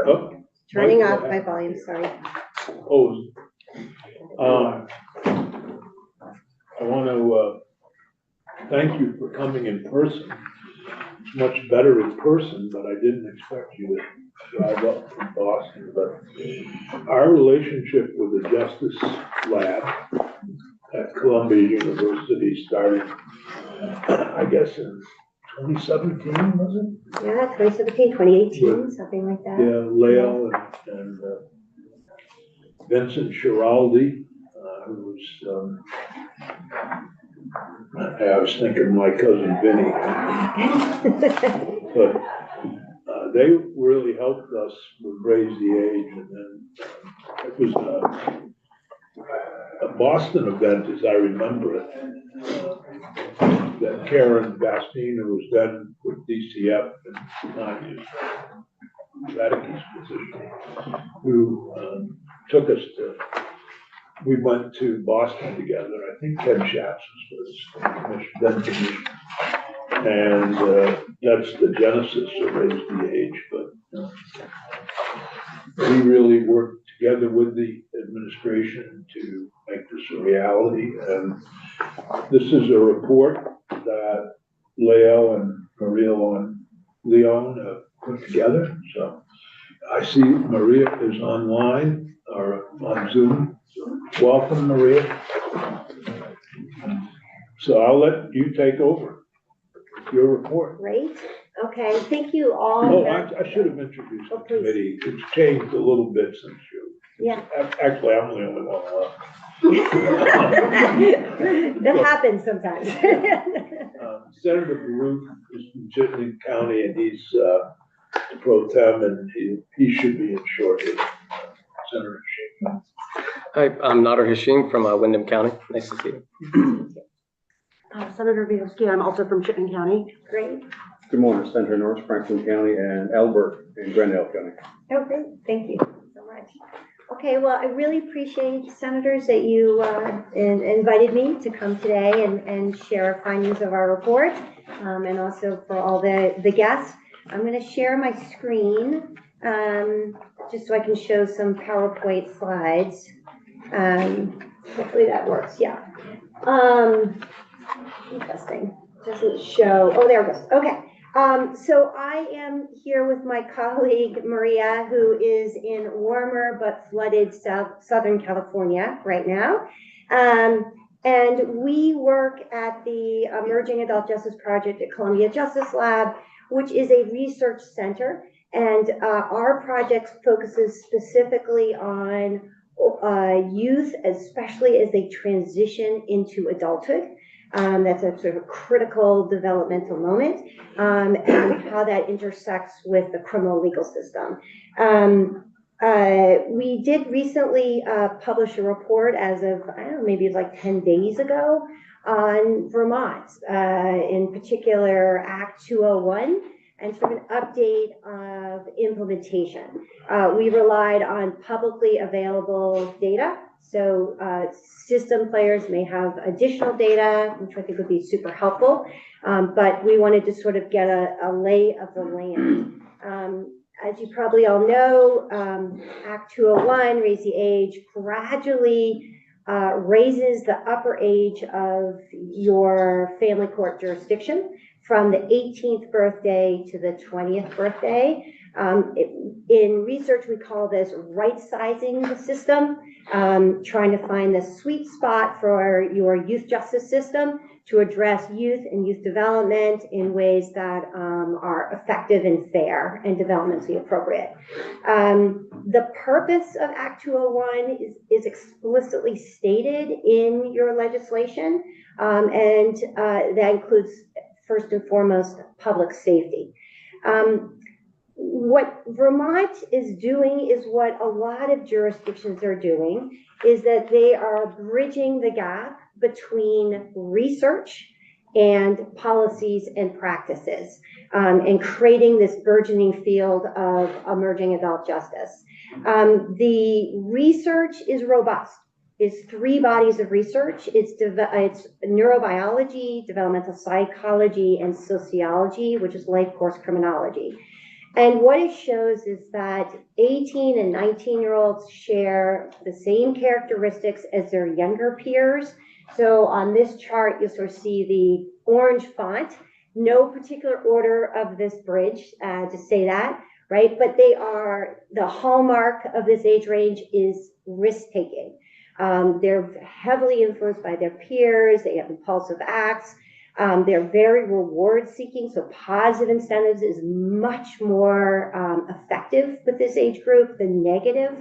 Oh, Turning off my volume, sorry. oh, I want to thank you for coming in person. It's much better in person, but I didn't expect you to drive up from Boston. But our relationship with the Justice Lab at Columbia University started, I guess, in 2017, was it? Yeah, 2017, 2018, something like that. Yeah, Leo and Vincent Schiraldi, who was, I was thinking my cousin Vinny. But they really helped us with Raise the Age, and then it was a Boston event, as I remember it, that Karen Bastina was then with DCF and Tanya's Radicke's position, who took us to, we went to Boston together. I think Ken Schatz was then commissioner. And that's the genesis of Raise the Age. But we really worked together with the administration to make this a reality. And this is a report that Leo and Maria Leon have put together. So I see Maria is online or on Zoom. So welcome, Maria. So I'll let you take over your report. Great. Okay. Thank you all. Oh, I should have introduced the committee. It's changed a little bit since you. Yeah. Actually, I'm the only one left. That happens sometimes. Senator Baruch is from Chittenden County, and he's pro tem, and he should be in shortly. Senator Sheen. Hi, I'm Nader Hashim from Windham County. Nice to see you. Senator Bielski, I'm also from Chittenden County. Great. Good morning, Senator Norris, Franklin County, and Albert in Glendale County. Oh, great. Thank you so much. Okay, well, I really appreciate, Senators, that you invited me to come today and share findings of our report, and also for all the guests. I'm going to share my screen just so I can show some PowerPoint slides. Hopefully that works. Yeah. Interesting. Doesn't show. Oh, there it goes. Okay. So I am here with my colleague, Maria, who is in warmer but flooded Southern California right now. And we work at the Emerging Adult Justice Project at Columbia Justice Lab, which is a research center. And our project focuses specifically on youth, especially as they transition into adulthood. That's a sort of a critical developmental moment, and how that intersects with the criminal legal system. We did recently publish a report as of, I don't know, maybe like 10 days ago on Vermont, in particular Act 201, and sort of an update of implementation. We relied on publicly available data. So system players may have additional data, which I think would be super helpful. But we wanted to sort of get a lay of the land. As you probably all know, Act 201, Raise the Age, gradually raises the upper age of your family court jurisdiction from the 18th birthday to the 20th birthday. In research, we call this right-sizing the system, trying to find the sweet spot for your youth justice system to address youth and youth development in ways that are effective and fair and developmentally appropriate. The purpose of Act 201 is explicitly stated in your legislation, and that includes, first and foremost, public safety. What Vermont is doing is what a lot of jurisdictions are doing, is that they are bridging the gap between research and policies and practices, and creating this burgeoning field of emerging adult justice. The research is robust. It's 3 bodies of research. It's neurobiology, developmental psychology, and sociology, which is life course criminology. And what it shows is that 18 and 19-year-olds share the same characteristics as their younger peers. So on this chart, you'll sort of see the orange font, no particular order of this bridge to say that, right? But they are, the hallmark of this age range is risk-taking. They're heavily influenced by their peers, they have impulsive acts, they're very reward seeking, so positive incentives is much more effective with this age group than negative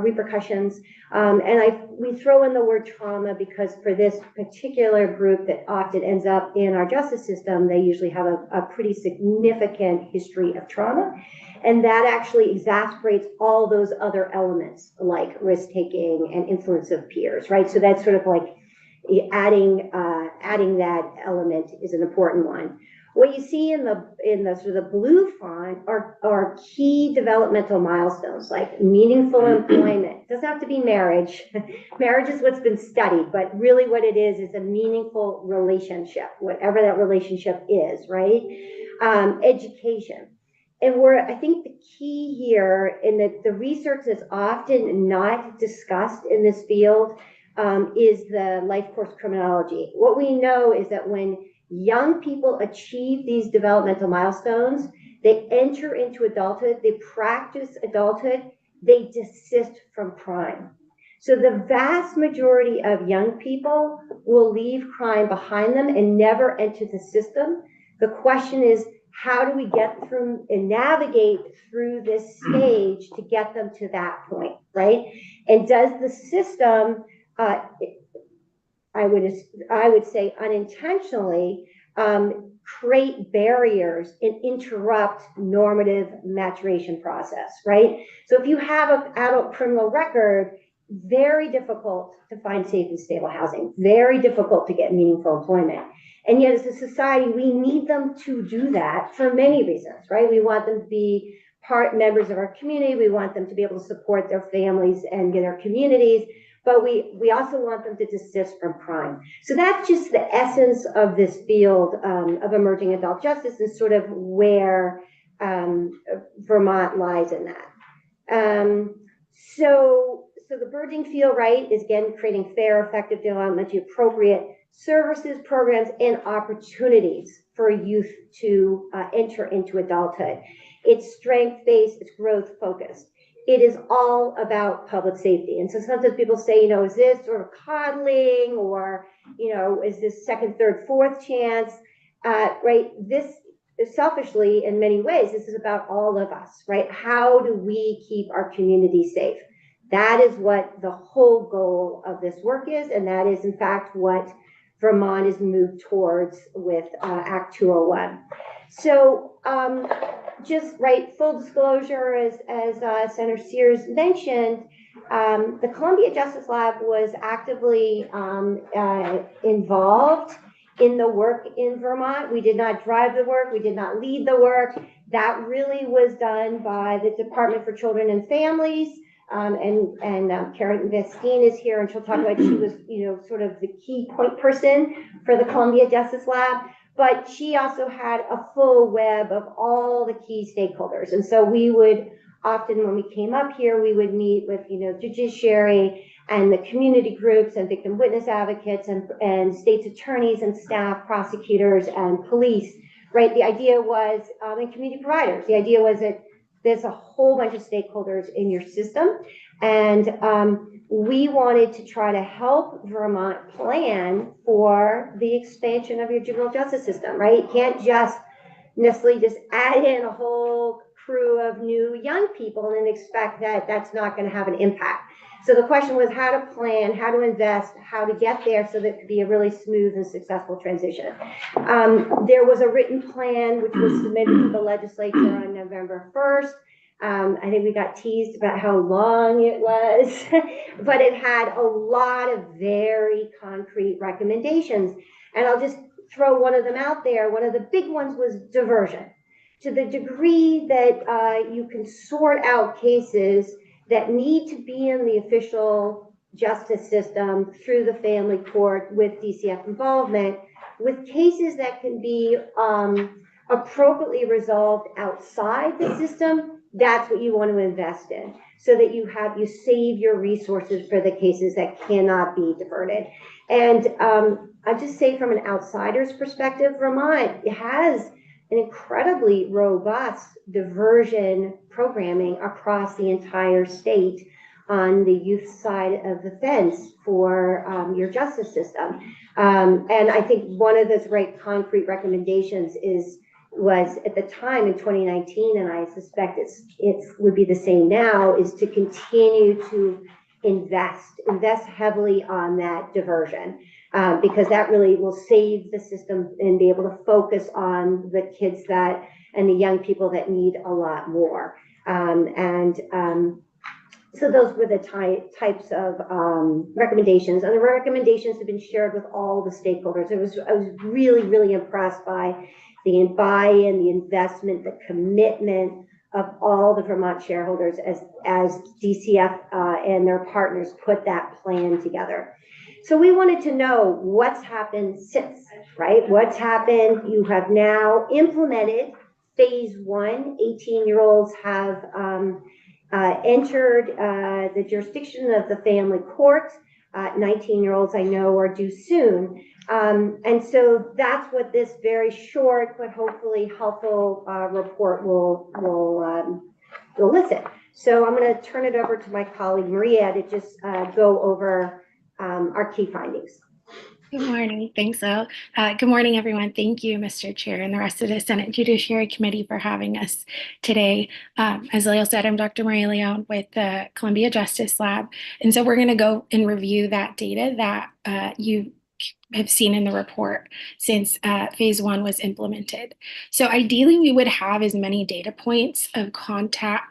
repercussions. And we throw in the word trauma because for this particular group that often ends up in our justice system, they usually have a pretty significant history of trauma. And that actually exacerbates all those other elements like risk-taking and influence of peers, right? So that's sort of like adding that element is an important one. What you see in the sort of the blue font are key developmental milestones like meaningful employment. It doesn't have to be marriage. Marriage is what's been studied, but really what it is a meaningful relationship, whatever that relationship is, right? Education. And I think the key here, and the research that's often not discussed in this field, is the life course criminology. What we know is that when young people achieve these developmental milestones, they enter into adulthood, they practice adulthood, they desist from crime. So the vast majority of young people will leave crime behind them and never enter the system. The question is, how do we get through and navigate through this stage to get them to that point, right? And does the system, I would say unintentionally, create barriers and interrupt normative maturation process, right? So if you have an adult criminal record, very difficult to find safe and stable housing, very difficult to get meaningful employment. And yet as a society, we need them to do that for many reasons, right? We want them to be members of our community. We want them to be able to support their families and their communities. But we also want them to desist from crime. So that's just the essence of this field of emerging adult justice and sort of where Vermont lies in that. So the burgeoning field, right, is again creating fair, effective, developmentally appropriate services, programs, and opportunities for youth to enter into adulthood. It's strength-based, it's growth-focused. It is all about public safety. And so sometimes people say, is this sort of coddling or, is this second, third, fourth chance, right? This is selfishly, in many ways, this is about all of us, right? How do we keep our community safe? That is what the whole goal of this work is. And that is, in fact, what Vermont is moved towards with Act 201. So just full disclosure, as Senator Sears mentioned, the Columbia Justice Lab was actively involved in the work in Vermont. We did not drive the work. We did not lead the work. That really was done by the Department for Children and Families. And Karen Vestine is here, and she'll talk about she was, sort of the key point person for the Columbia Justice Lab. But she also had a full web of all the key stakeholders. And so we would often, when we came up here, we would meet with, Judiciary and the community groups and victim witness advocates and state's attorneys and staff, prosecutors and police, right? The idea was, and community providers, the idea was that there's a whole bunch of stakeholders in your system. And we wanted to try to help Vermont plan for the expansion of your juvenile justice system, right? You can't just necessarily just add in a whole crew of new young people and expect that that's not going to have an impact. So the question was how to plan, how to invest, how to get there so that it could be a really smooth and successful transition. There was a written plan which was submitted to the legislature on November 1st. I think we got teased about how long it was, but it had a lot of very concrete recommendations. And I'll just throw one of them out there. One of the big ones was diversion. To the degree that you can sort out cases that need to be in the official justice system through the family court with DCF involvement, with cases that can be appropriately resolved outside the system, that's what you want to invest in, so that you save your resources for the cases that cannot be diverted. And I just say, from an outsider's perspective, Vermont has an incredibly robust diversion programming across the entire state on the youth side of the fence for your justice system. And I think one of those great concrete recommendations was at the time in 2019, and I suspect it would be the same now, is to continue to invest heavily on that diversion, because that really will save the system and be able to focus on the kids and the young people that need a lot more. So those were the types of recommendations, and the recommendations have been shared with all the stakeholders. I was really, really impressed by the buy-in, the investment, the commitment of all the Vermont shareholders as DCF and their partners put that plan together. So we wanted to know what's happened since, right? What's happened? You have now implemented phase 1. 18-year-olds have entered the jurisdiction of the family court. 19-year-olds I know are due soon. And so that's what this very short but hopefully helpful report will elicit. So I'm going to turn it over to my colleague Maria to just go over our key findings. Good morning. Thanks, Elle. Good morning, everyone. Thank you, Mr. Chair, and the rest of the Senate Judiciary Committee for having us today. As Lael said, I'm Dr. Maria Leon with the Columbia Justice Lab. And so we're going to go and review that data that you have seen in the report since phase 1 was implemented. So ideally, we would have as many data points of contact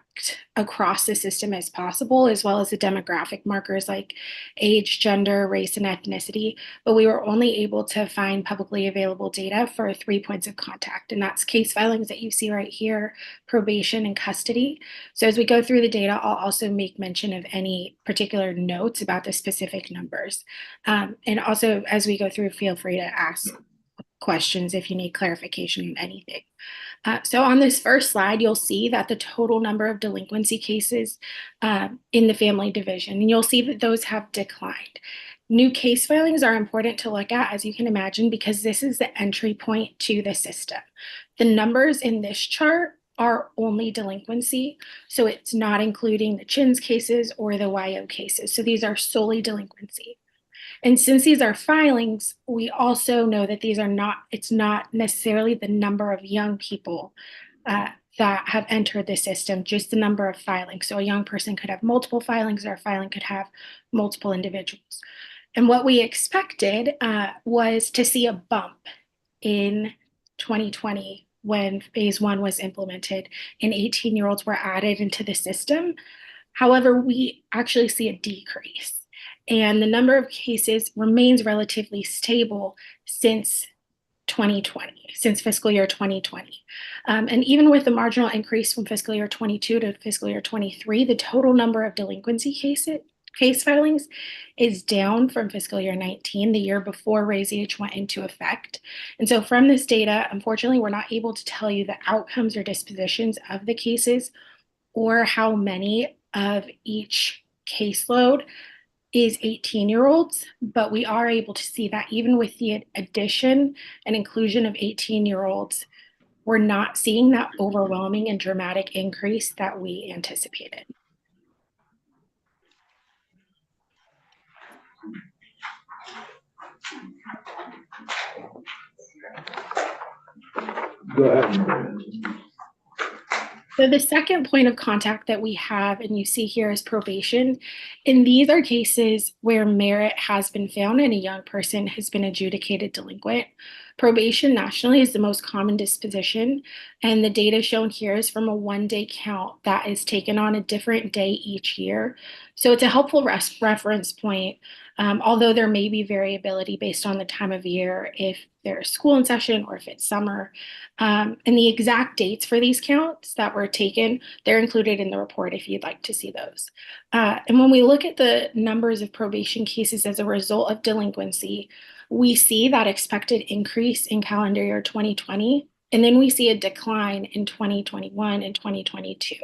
across the system as possible, as well as the demographic markers like age, gender, race, and ethnicity. But we were only able to find publicly available data for 3 points of contact, and that's case filings that you see right here, probation, and custody. So as we go through the data, I'll also make mention of any particular notes about the specific numbers. And also, as we go through, feel free to ask questions if you need clarification on anything. So on this first slide, you'll see that the total number of delinquency cases in the family division, and you'll see that those have declined. New case filings are important to look at, as you can imagine, because this is the entry point to the system. The numbers in this chart are only delinquency, so it's not including the CHINS cases or the YO cases. So these are solely delinquency. And since these are filings, we also know that it's not necessarily the number of young people that have entered the system, just the number of filings. So a young person could have multiple filings, or a filing could have multiple individuals. And what we expected was to see a bump in 2020 when phase 1 was implemented and 18-year-olds were added into the system. However, we actually see a decrease. And the number of cases remains relatively stable since 2020, since fiscal year 2020. And even with the marginal increase from fiscal year 22 to fiscal year 23, the total number of delinquency case filings is down from fiscal year 19, the year before Raise Age went into effect. And so from this data, unfortunately, we're not able to tell you the outcomes or dispositions of the cases or how many of each caseload is 18-year-olds, but we are able to see that even with the addition and inclusion of 18-year-olds, we're not seeing that overwhelming and dramatic increase that we anticipated. Go ahead. So the second point of contact that we have, and you see here, is probation. And these are cases where merit has been found and a young person has been adjudicated delinquent. Probation nationally is the most common disposition, and the data shown here is from a one-day count that is taken on a different day each year. So it's a helpful reference point, although there may be variability based on the time of year, if there's school in session or if it's summer. And the exact dates for these counts that were taken, they're included in the report if you'd like to see those. And when we look at the numbers of probation cases as a result of delinquency, we see that expected increase in calendar year 2020 And then we see a decline in 2021 and 2022.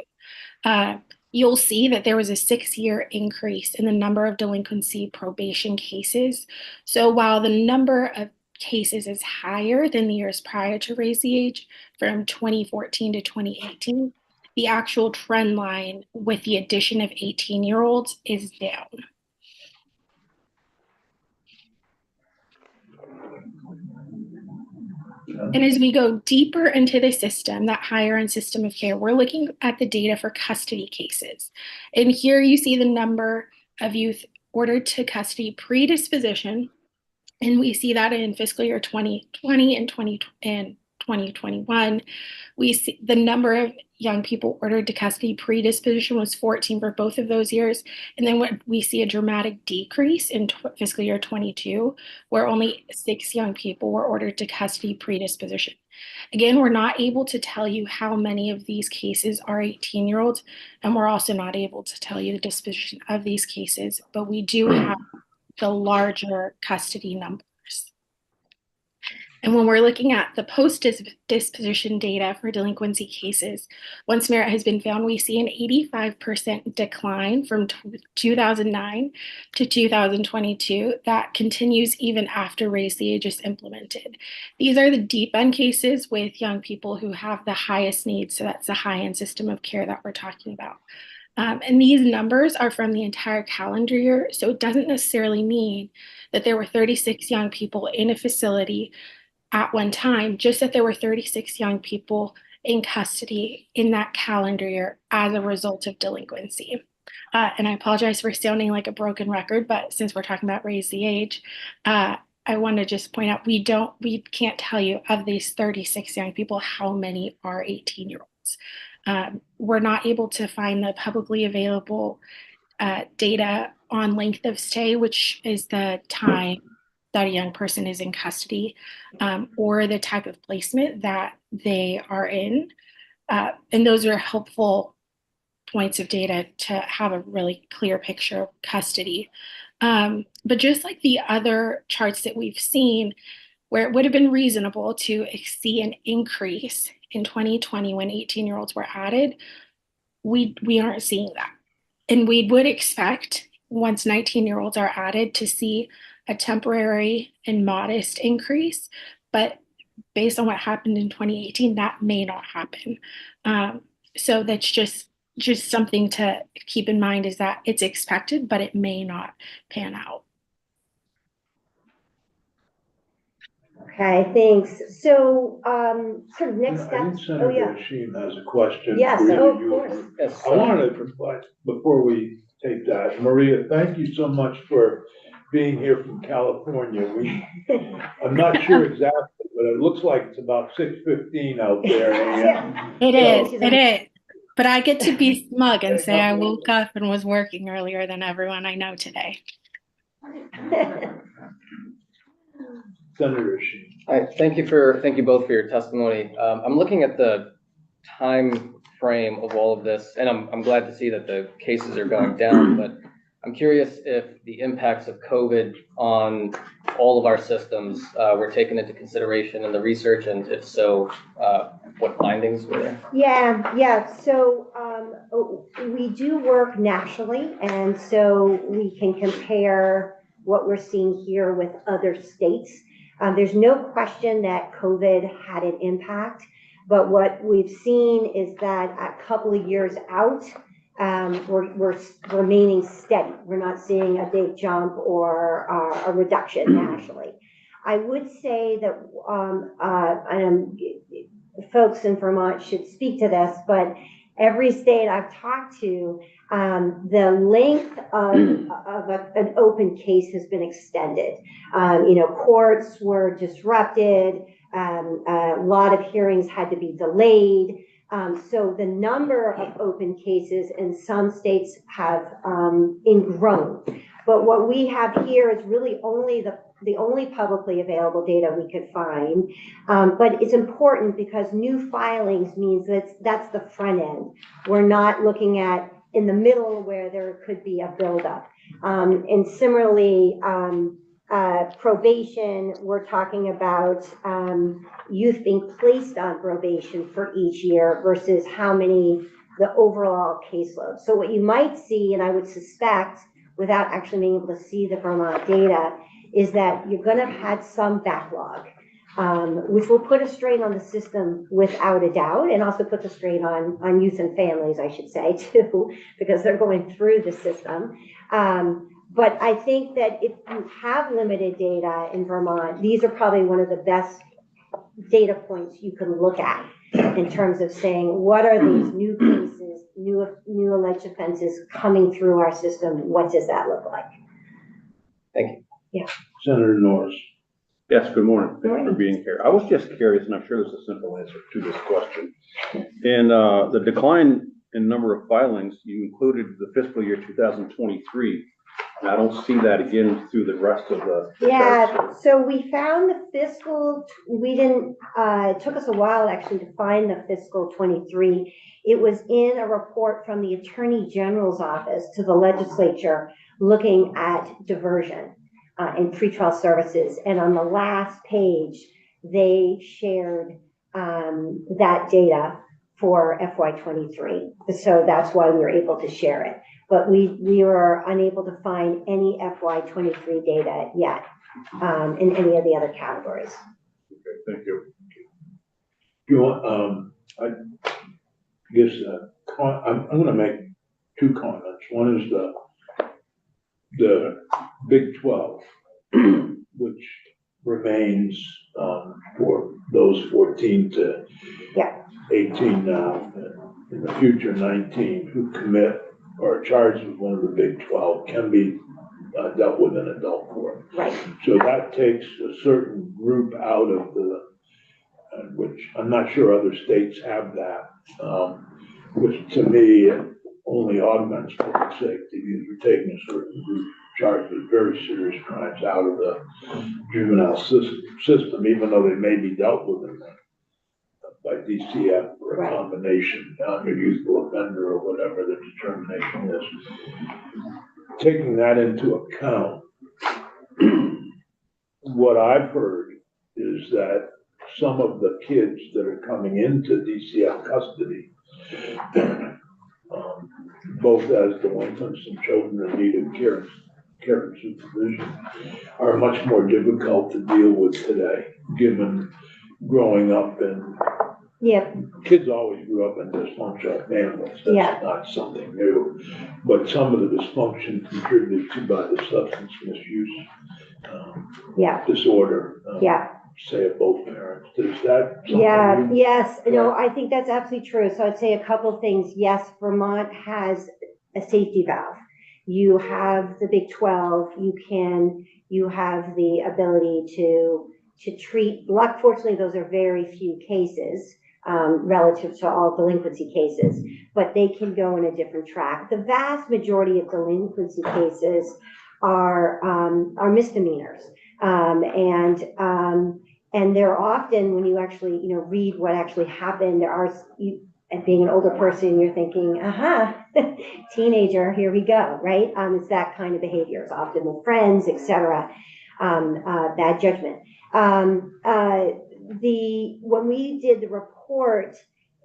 You'll see that there was a 6-year increase in the number of delinquency probation cases. So while the number of cases is higher than the years prior to Raise the Age, from 2014 to 2018, the actual trend line with the addition of 18-year-olds is down. And as we go deeper into the system, that higher end system of care, we're looking at the data for custody cases. And here you see the number of youth ordered to custody pre-disposition. And we see that in fiscal year 2020 and 2021. We see the number of young people ordered to custody pre-disposition was 14 for both of those years. And then what we see a dramatic decrease in fiscal year 22, where only 6 young people were ordered to custody pre-disposition. Again, we're not able to tell you how many of these cases are 18-year-olds, and we're also not able to tell you the disposition of these cases, but we do have the larger custody numbers. And when we're looking at the post-disposition data for delinquency cases, once merit has been found, we see an 85% decline from 2009 to 2022 that continues even after Raise the Age is implemented. These are the deep end cases with young people who have the highest needs, so that's the high-end system of care that we're talking about. And these numbers are from the entire calendar year, so it doesn't necessarily mean that there were 36 young people in a facility at one time, just that there were 36 young people in custody in that calendar year as a result of delinquency. And I apologize for sounding like a broken record, but since we're talking about Raise the Age, I want to just point out we can't tell you of these 36 young people how many are 18-year-olds. We're not able to find the publicly available data on length of stay, which is the time that a young person is in custody, or the type of placement that they are in. And those are helpful points of data to have a really clear picture of custody. But just like the other charts that we've seen, where it would have been reasonable to see an increase in 2020 when 18-year-olds were added, we aren't seeing that. And we would expect once 19-year-olds are added to see a temporary and modest increase, but based on what happened in 2018, that may not happen. So that's just something to keep in mind, is that it's expected, but it may not pan out. Okay, thanks. So, sort of next I steps. think Oh, yeah. Senator Sheen has a question. Yes, for oh, of you. course. Yes. I wanted to, but before we take that, Maria, thank you so much for being here from California. I'm not sure exactly, but it looks like it's about 6:15 out there. It Yeah. is. But I get to be smug and say I woke up and was working earlier than everyone I know today. Senator Sheen. Thank you both for your testimony. I'm looking at the time frame of all of this, and I'm glad to see that the cases are going down, but I'm curious if the impacts of COVID on all of our systems were taken into consideration in the research, and if so, what findings were there? Yeah. So we do work nationally, and so we can compare what we're seeing here with other states. There's no question that COVID had an impact, but what we've seen is that a couple of years out, we're remaining steady. We're not seeing a big jump or a reduction nationally. I would say that folks in Vermont should speak to this, but every state I've talked to, the length of an open case has been extended. Courts were disrupted. A lot of hearings had to be delayed. So the number of open cases in some states have grown. But what we have here is really only the only publicly available data we could find. But it's important because new filings means that's the front end. We're not looking at in the middle where there could be a buildup. And similarly, probation, we're talking about youth being placed on probation for each year versus how many the overall caseload. So what you might see, and I would suspect without actually being able to see the Vermont data, is that you're going to have had some backlog, which will put a strain on the system without a doubt, and also puts a strain on youth and families, I should say, too, because they're going through the system. But I think that if you have limited data in Vermont, these are probably one of the best data points you can look at in terms of saying, what are these new cases, new alleged offenses coming through our system? What does that look like? Thank you. Yeah. Senator Norris. Yes, good morning. Good Thanks for morning. being here. I was just curious, and I'm sure there's a simple answer to this question. In the decline in number of filings, you included the fiscal year 2023. And I don't see that again through the rest of the charts. Yeah, so we found the fiscal, we didn't, it took us a while actually to find the fiscal 23. It was in a report from the Attorney General's office to the legislature looking at diversion in pretrial services. And on the last page, they shared that data for FY23. So that's why we were able to share it. But we were unable to find any FY23 data yet in any of the other categories. Okay, thank you. You want, I guess, I'm going to make two comments. One is the Big 12, which remains for those 14 to 18 now, and in the future 19 who commit or are charged with one of the Big 12 can be dealt with in adult court. Right. So that takes a certain group out of the, which I'm not sure other states have that, which to me only augments public safety. You're taking a certain group charged with very serious crimes out of the juvenile system, even though they may be dealt with in by DCF or a combination, a youthful offender or whatever the determination is. Taking that into account, what I've heard is that some of the kids that are coming into DCF custody, both as delinquents and children in need of care and supervision, are much more difficult to deal with today, given growing up in kids always grew up in dysfunctional families. That's not something new. But some of the dysfunction contributed to by the substance misuse disorder, say of both parents. Is that something yes. No, I think that's absolutely true. So I'd say a couple things. Yes, Vermont has a safety valve. You have the Big 12. You have the ability to treat. Fortunately, those are very few cases. Relative to all delinquency cases, but they can go in a different track. The vast majority of delinquency cases are misdemeanors, and they're often, when you actually read what actually happened, there are and being an older person, you're thinking, teenager, here we go, right? It's that kind of behavior. It's often with friends, etc. Bad judgment. When we did the report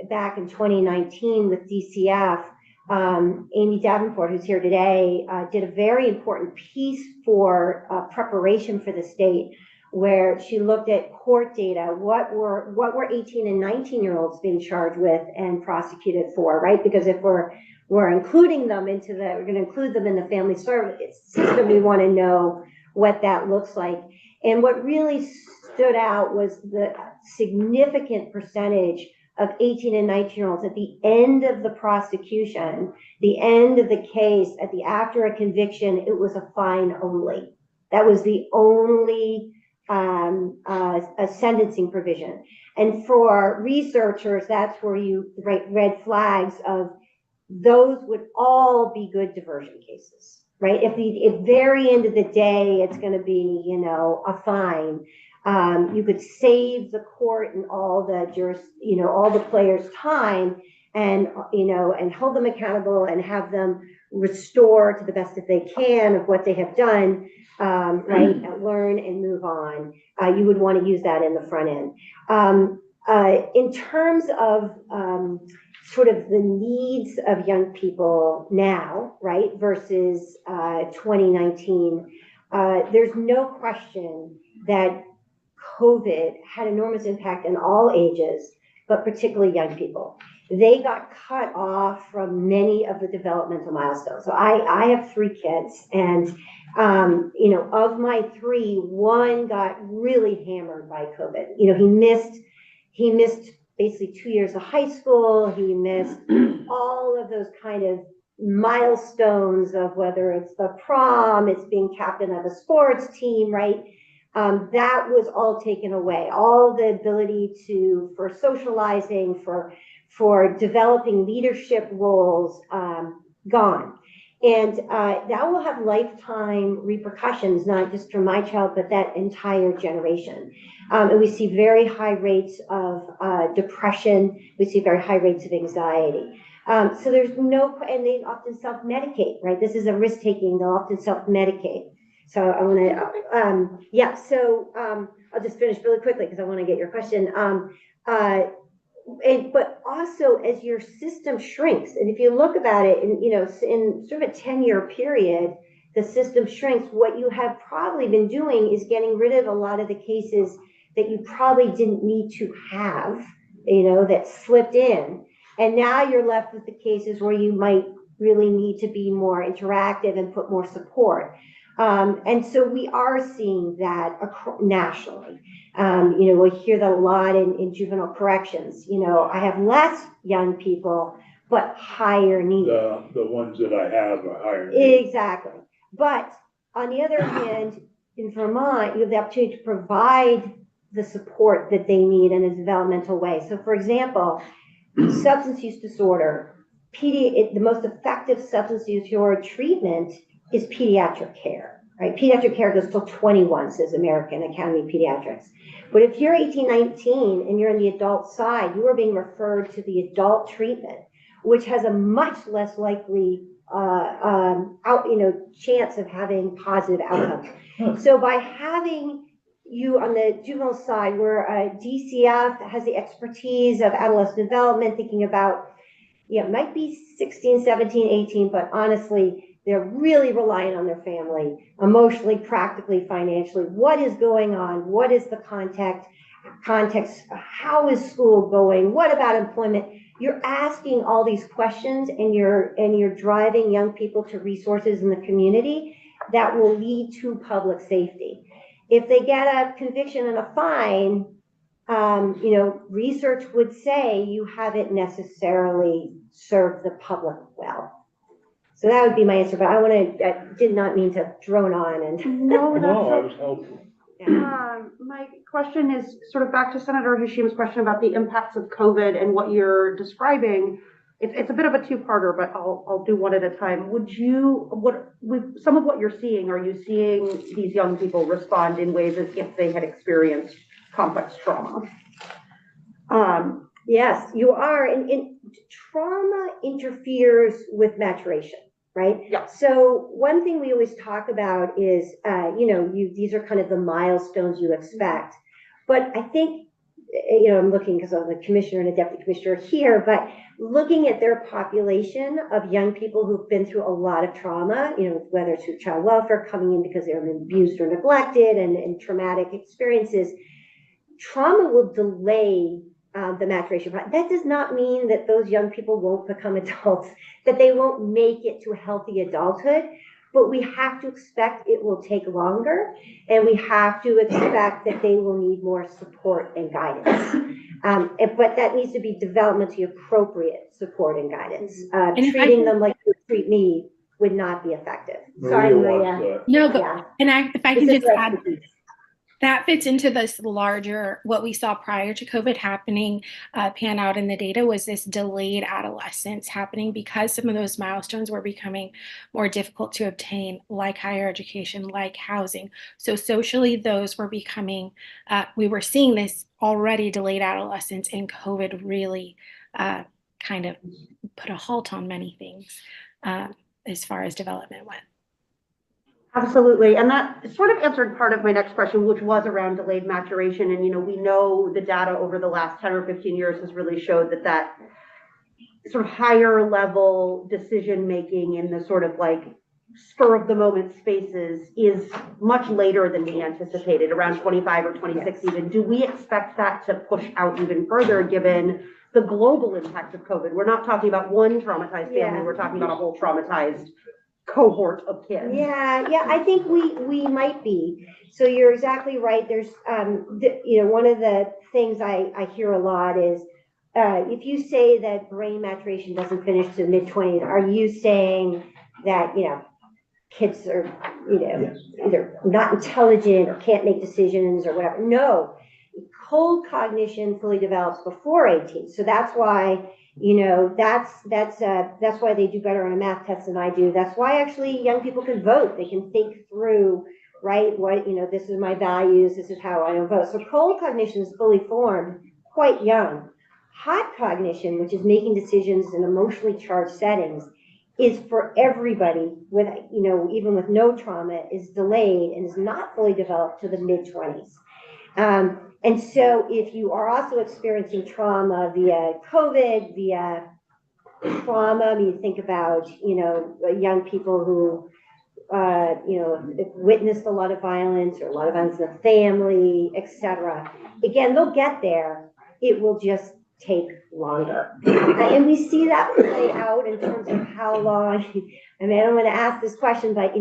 back in 2019 with DCF, Amy Davenport, who's here today, did a very important piece for preparation for the state, where she looked at court data. What were 18 and 19-year-olds being charged with and prosecuted for, right? Because if we're including them we're going to include them in the family service system, we want to know what that looks like. And what really stood out was the significant percentage of 18 and 19-year-olds at the end of the prosecution, the end of the case, after a conviction, it was a fine only. That was the only a sentencing provision. And for researchers, that's where you write red flags of those would all be good diversion cases. Right? If at very end of the day, it's going to be, a fine. You could save the court and all the players' time, and hold them accountable and have them restore to the best that they can of what they have done, right, and learn and move on. You would want to use that in the front end. In terms of sort of the needs of young people now, right, versus 2019, there's no question that COVID had enormous impact on all ages, but particularly young people. They got cut off from many of the developmental milestones. So I have 3 kids, and you know, of my 3, one got really hammered by COVID. You know, he missed basically 2 years of high school. He missed all of those kind of milestones of whether it's the prom, it's being captain of a sports team, right? That was all taken away. All the ability for socializing, for developing leadership roles, gone. And that will have lifetime repercussions, not just for my child, but that entire generation. And we see very high rates of depression. We see very high rates of anxiety. So there's no, and they often self-medicate, right? This is a risk-taking. They'll often self-medicate. So I want to, yeah, so I'll just finish really quickly because I want to get your question. But also as your system shrinks, and if you look about it in, you know, in sort of a 10-year period, the system shrinks. What you have probably been doing is getting rid of a lot of the cases that you probably didn't need to have, you know, that slipped in. And now you're left with the cases where you might really need to be more interactive and put more support. And so we are seeing that nationally. You know, we hear that a lot in juvenile corrections. You know, I have less young people, but higher needs. The ones that I have are higher needs. Exactly. But on the other hand, in Vermont, you have the opportunity to provide the support that they need in a developmental way. So for example, substance use disorder, the most effective substance use disorder treatment is pediatric care, right? Pediatric care goes till 21, says American Academy of Pediatrics. But if you're 18, 19, and you're on the adult side, you are being referred to the adult treatment, which has a much less likely chance of having positive outcomes. So by having you on the juvenile side, where DCF has the expertise of adolescent development, thinking about, yeah, it might be 16, 17, 18, but honestly, they're really relying on their family, emotionally, practically, financially. What is going on? What is the context? How is school going? What about employment? You're asking all these questions, and you're driving young people to resources in the community that will lead to public safety. If they get a conviction and a fine, you know, research would say you haven't necessarily served the public well. So that would be my answer, but I did not mean to drone on and. No, No, I was helpful. my question is sort of back to Senator Hashim's question about the impacts of COVID and what you're describing. It's a bit of a two-parter, but I'll do one at a time. With some of what you're seeing, are you seeing these young people respond in ways as if they had experienced complex trauma? Yes, you are. And trauma interferes with maturation, right? Yeah. So one thing we always talk about is, these are kind of the milestones you expect. But I think, I'm looking because I'm the commissioner and a deputy commissioner here, but looking at their population of young people who've been through a lot of trauma, whether it's through child welfare, coming in because they're abused or neglected and traumatic experiences, trauma will delay the maturation. That does not mean that those young people won't become adults, that they won't make it to healthy adulthood, but we have to expect it will take longer, and we have to expect that they will need more support and guidance. But that needs to be developmentally appropriate support and guidance. Treating them like you treat me would not be effective. Sorry, Maria. No, but yeah. if I can just add, that fits into this larger, what we saw prior to COVID happening, pan out in the data was this delayed adolescence happening because some of those milestones were becoming more difficult to obtain, like higher education, like housing. So socially, those were becoming, we were seeing this already delayed adolescence, and COVID really kind of put a halt on many things. as far as development went. Absolutely. And that sort of answered part of my next question, which was around delayed maturation. And, we know the data over the last 10 or 15 years has really showed that sort of higher level decision making in the sort of like spur of the moment spaces is much later than we anticipated, around 25 or 26 even. Do we expect that to push out even further given the global impact of COVID? We're not talking about one traumatized family, Yeah. we're talking about a whole traumatized cohort of kids. Yeah, I think we might be. So you're exactly right. There's, one of the things I hear a lot is, if you say that brain maturation doesn't finish to mid-20s, are you saying that, kids are, Yes. either not intelligent or can't make decisions or whatever? No, cold cognition fully develops before 18. So that's why, that's why they do better on a math test than I do. That's why actually young people can vote. They can think through, right? What, this is my values. This is how I vote. So cold cognition is fully formed quite young. Hot cognition, which is making decisions in emotionally charged settings, is for everybody with, even with no trauma, is delayed and is not fully developed to the mid-20s. And so if you are also experiencing trauma via COVID, via trauma, you think about, young people who, witnessed a lot of violence or a lot of violence in the family, etc. Again, they'll get there. It will just take longer. And we see that play out in terms of how long, I don't want to ask this question, but,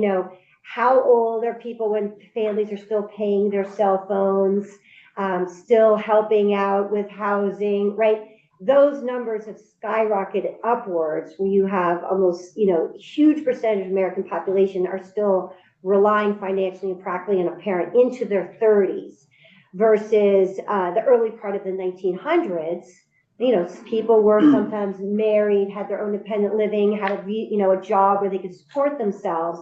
how old are people when families are still paying their cell phones, still helping out with housing, right? Those numbers have skyrocketed upwards where you have almost, huge percentage of American population are still relying financially and practically on a parent into their 30s versus the early part of the 1900s. People were sometimes married, had their own independent living, had a job where they could support themselves.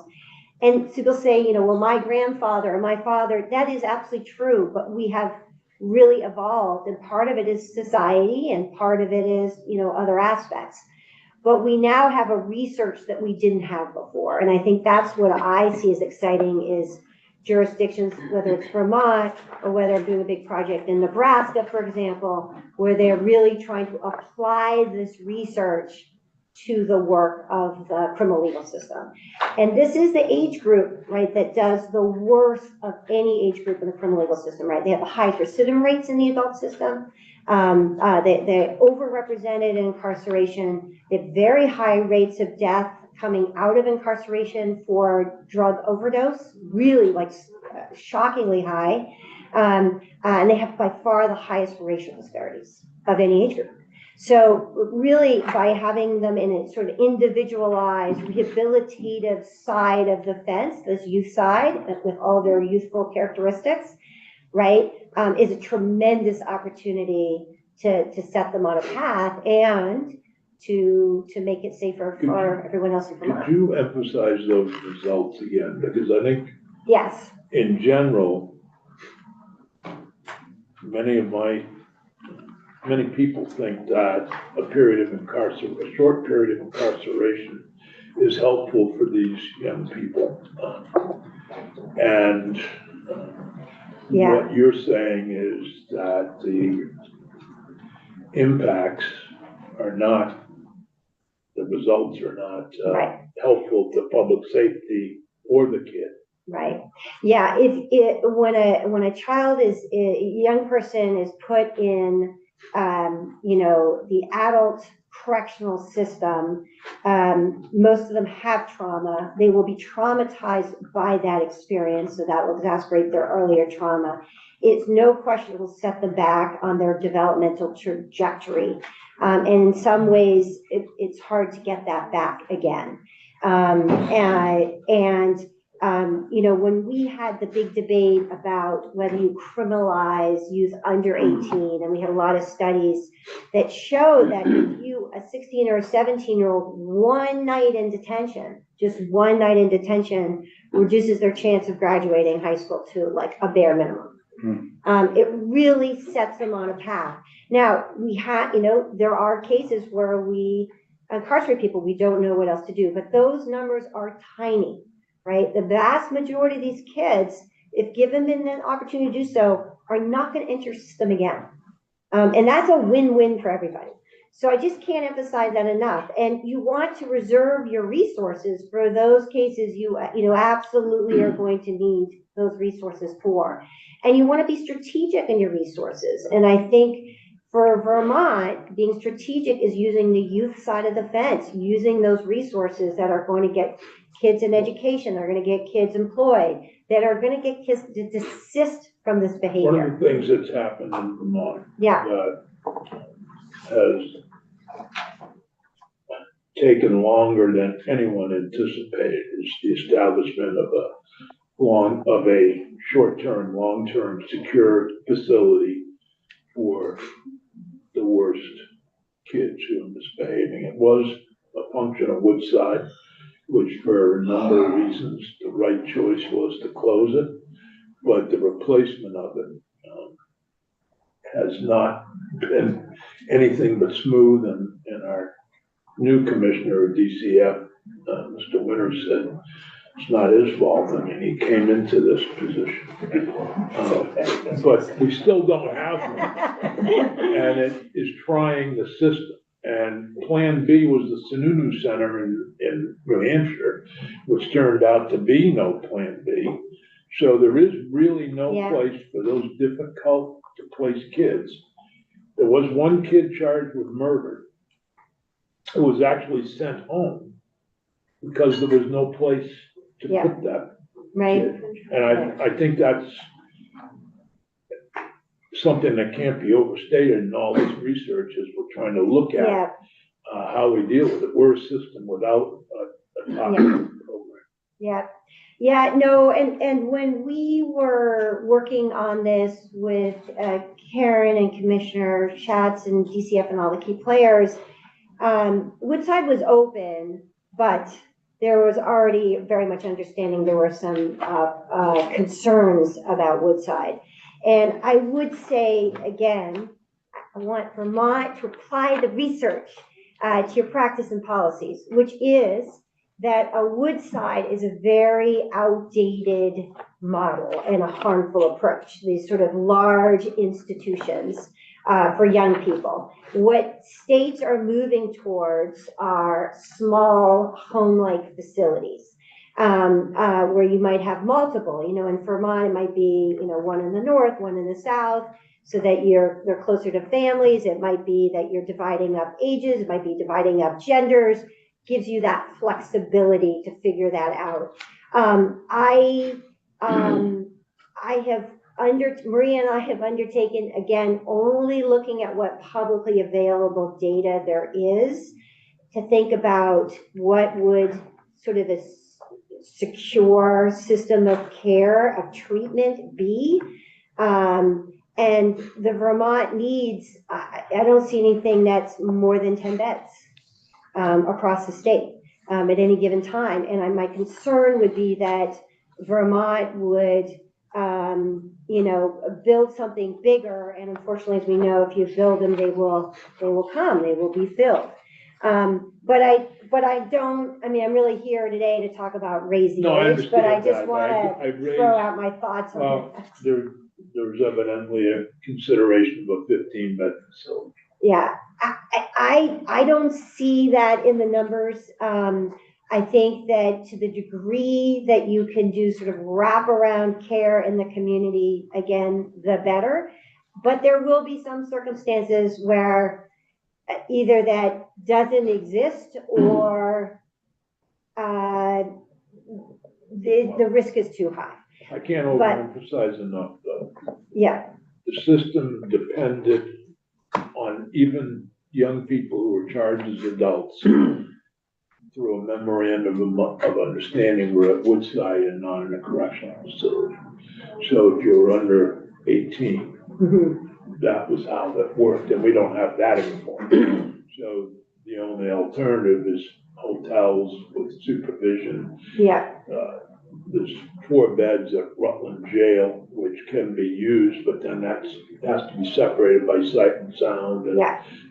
And people say, well, my grandfather or my father, that is absolutely true, but we have really evolved, and part of it is society and part of it is, other aspects. But we now have a research that we didn't have before. And I think that's what I see as exciting is jurisdictions, whether it's Vermont or whether I'm doing a big project in Nebraska, for example, where they're really trying to apply this research to the work of the criminal legal system. And this is the age group, right, that does the worst of any age group in the criminal legal system, right? They have the highest recidivism rates in the adult system. They're overrepresented in incarceration. They have very high rates of death coming out of incarceration for drug overdose, really shockingly high. And they have by far the highest racial disparities of any age group. So really by having them in a sort of individualized rehabilitative side of the fence, this youth side with all their youthful characteristics, right, is a tremendous opportunity to set them on a path and to make it safer for everyone else in Vermont. Could you emphasize those results again? Because I think Yes. in general, many people think that a short period of incarceration is helpful for these young people. And what you're saying is that the impacts are not, the results are not helpful to public safety or the kid. Right. Yeah. When a child a young person is put in, the adult correctional system, most of them have trauma. They will be traumatized by that experience. So that will exacerbate their earlier trauma. It's no question it will set them back on their developmental trajectory. And in some ways, it's hard to get that back again. When we had the big debate about whether you criminalize youth under 18, and we had a lot of studies that showed that if a 16 or a 17-year-old, one night in detention, just one night in detention, reduces their chance of graduating high school to like a bare minimum. It really sets them on a path. Now, we have, there are cases where we incarcerate people, we don't know what else to do. But those numbers are tiny, right? The vast majority of these kids, if given an opportunity to do so, are not going to enter your system again. And that's a win-win for everybody. So I just can't emphasize that enough. And you want to reserve your resources for those cases you absolutely are going to need those resources for. And you want to be strategic in your resources. And I think for Vermont, being strategic is using the youth side of the fence, using those resources that are going to get kids in education, that are going to get kids employed, that are going to get kids to desist from this One behavior. of the things that's happened in Vermont Yeah. that has taken longer than anyone anticipated is the establishment of a short-term, long-term secure facility for the worst kids who are misbehaving. It was a function of Woodside, which for a number of reasons, the right choice was to close it, but the replacement of it has not been anything but smooth, and our new commissioner of DCF, Mr. Winters, said it's not his fault. I mean, he came into this position. But we still don't have one, and it is trying the system. And Plan B was the Sununu Center in New Hampshire, which turned out to be no Plan B. So there is really no place for those difficult to place kids. There was one kid charged with murder who was actually sent home because there was no place to put that kid. And I think that's something that can't be overstated in all this research as we're trying to look at how we deal with it. We're a system without a top program. And when we were working on this with Karen and Commissioner Schatz and DCF and all the key players, Woodside was open, but there was already very much understanding there were some concerns about Woodside. And I would say, again, I want Vermont to apply the research to your practice and policies, which is that a Woodside is a very outdated model and a harmful approach, these sort of large institutions for young people. What states are moving towards are small home-like facilities where you might have multiple. In Vermont, it might be one in the north, one in the south, so that they're closer to families. It might be that you're dividing up ages. It might be dividing up genders. Gives you that flexibility to figure that out. Maria and I have undertaken, again, only looking at what publicly available data there is, to think about what would sort of a secure system of care, of treatment be. And the Vermont needs, I don't see anything that's more than 10 beds across the state at any given time. And my concern would be that Vermont would build something bigger, and unfortunately, as we know, if you build them, they will come, they will be filled. But I don't, I'm really here today to talk about raising age, but I just want to throw out my thoughts on it. There's evidently a consideration of a 15-bed facility. Yeah, I don't see that in the numbers. I think that to the degree that you can do sort of wraparound care in the community, again, the better. But there will be some circumstances where either that doesn't exist or the risk is too high. I can't overemphasize enough, though. Yeah. The system depended on even young people who were charged as adults through a memorandum of understanding were at Woodside and not in a correctional facility. So if you were under 18, that was how that worked, and we don't have that anymore. So the only alternative is hotels with supervision. Yeah. There's 4 beds at Rutland Jail, which can be used, but then that has to be separated by sight and sound, and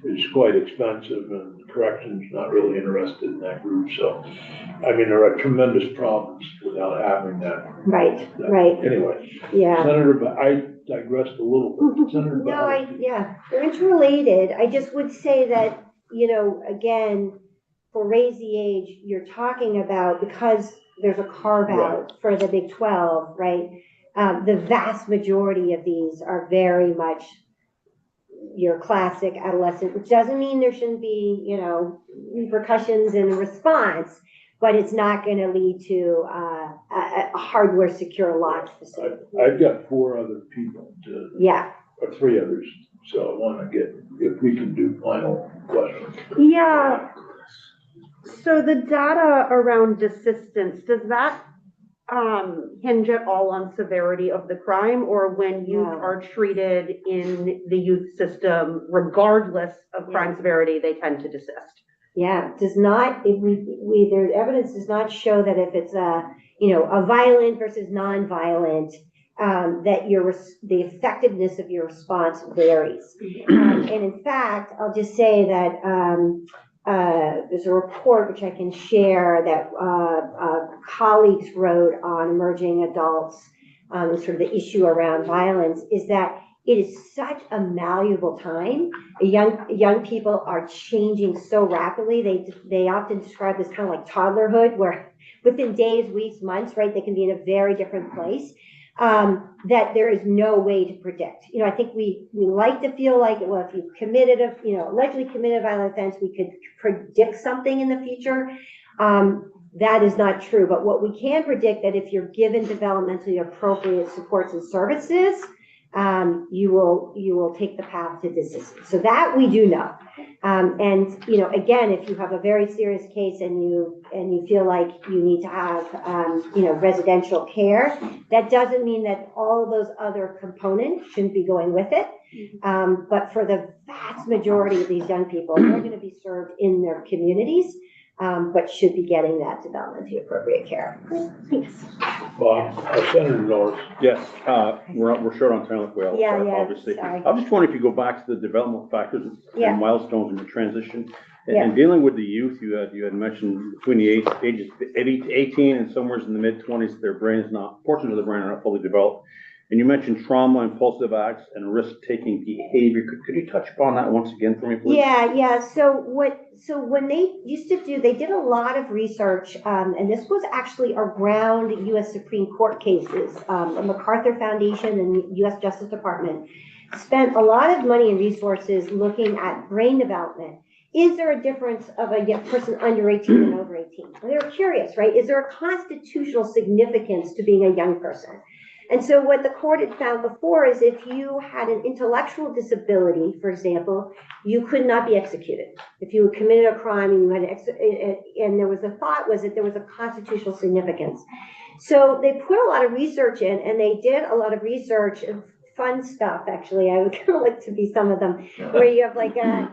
it's quite expensive, and corrections, not really interested in that group, so. I mean, there are tremendous problems without having that. Right, right, Anyway, yeah. I digressed a little bit. Senator No, Bowden. yeah, they're interrelated. I just would say that, you know, again, for raise the age, you're talking about, because there's a carve out for the Big 12, right? The vast majority of these are very much your classic adolescent, which doesn't mean there shouldn't be, you know, repercussions in response, but it's not going to lead to a hardware secure lock facility. I've got 4 other people to, Yeah. or 3 others, so I want to get, if we can do final questions. Yeah. So the data around desistance, does that hinge at all on severity of the crime, or when youth No. are treated in the youth system, regardless of crime severity, they tend to desist? Yeah, does not, if their evidence does not show that if it's you know, a violent versus non-violent, that the effectiveness of your response varies. And in fact, I'll just say that there's a report which I can share that colleagues wrote on emerging adults, and sort of the issue around violence, is that it is such a malleable time. Young people are changing so rapidly. They often describe this kind of like toddlerhood, where within days, weeks, months, right, they can be in a very different place. That there is no way to predict. You know, I think we like to feel like, well, if you've committed allegedly committed a violent offense, we could predict something in the future. That is not true. But what we can predict, that if you're given developmentally appropriate supports and services, you will take the path to desistance. So that we do know. And, you know, again, if you have a very serious case and you feel like you need to have, you know, residential care, that doesn't mean that all of those other components shouldn't be going with it. But for the vast majority of these young people, they're going to be served in their communities, but should be getting that developmentally appropriate care. Thanks. Senator Norris. Yes, we're short on time, like we all are, obviously. Sorry. I was just wondering if you go back to the development factors and milestones in the transition. And dealing with the youth, you had mentioned between the ages 18 and somewhere in the mid-20s, their brain is not, portions of the brain are not fully developed. And you mentioned trauma, impulsive acts, and risk-taking behavior. Could you touch upon that once again for me, please? Yeah. So when they used to do, they did a lot of research, and this was actually around U.S. Supreme Court cases. The MacArthur Foundation and U.S. Justice Department spent a lot of money and resources looking at brain development. Is there a difference of a person under 18 and over 18? And they were curious, right? Is there a constitutional significance to being a young person? And so what the court had found before is if you had an intellectual disability, for example, you could not be executed. If you had committed a crime and you had and there was a thought was that there was a constitutional significance. So they put a lot of research in, and they did a lot of research and fun stuff, actually. I would kind of like to be some of them, where you have like a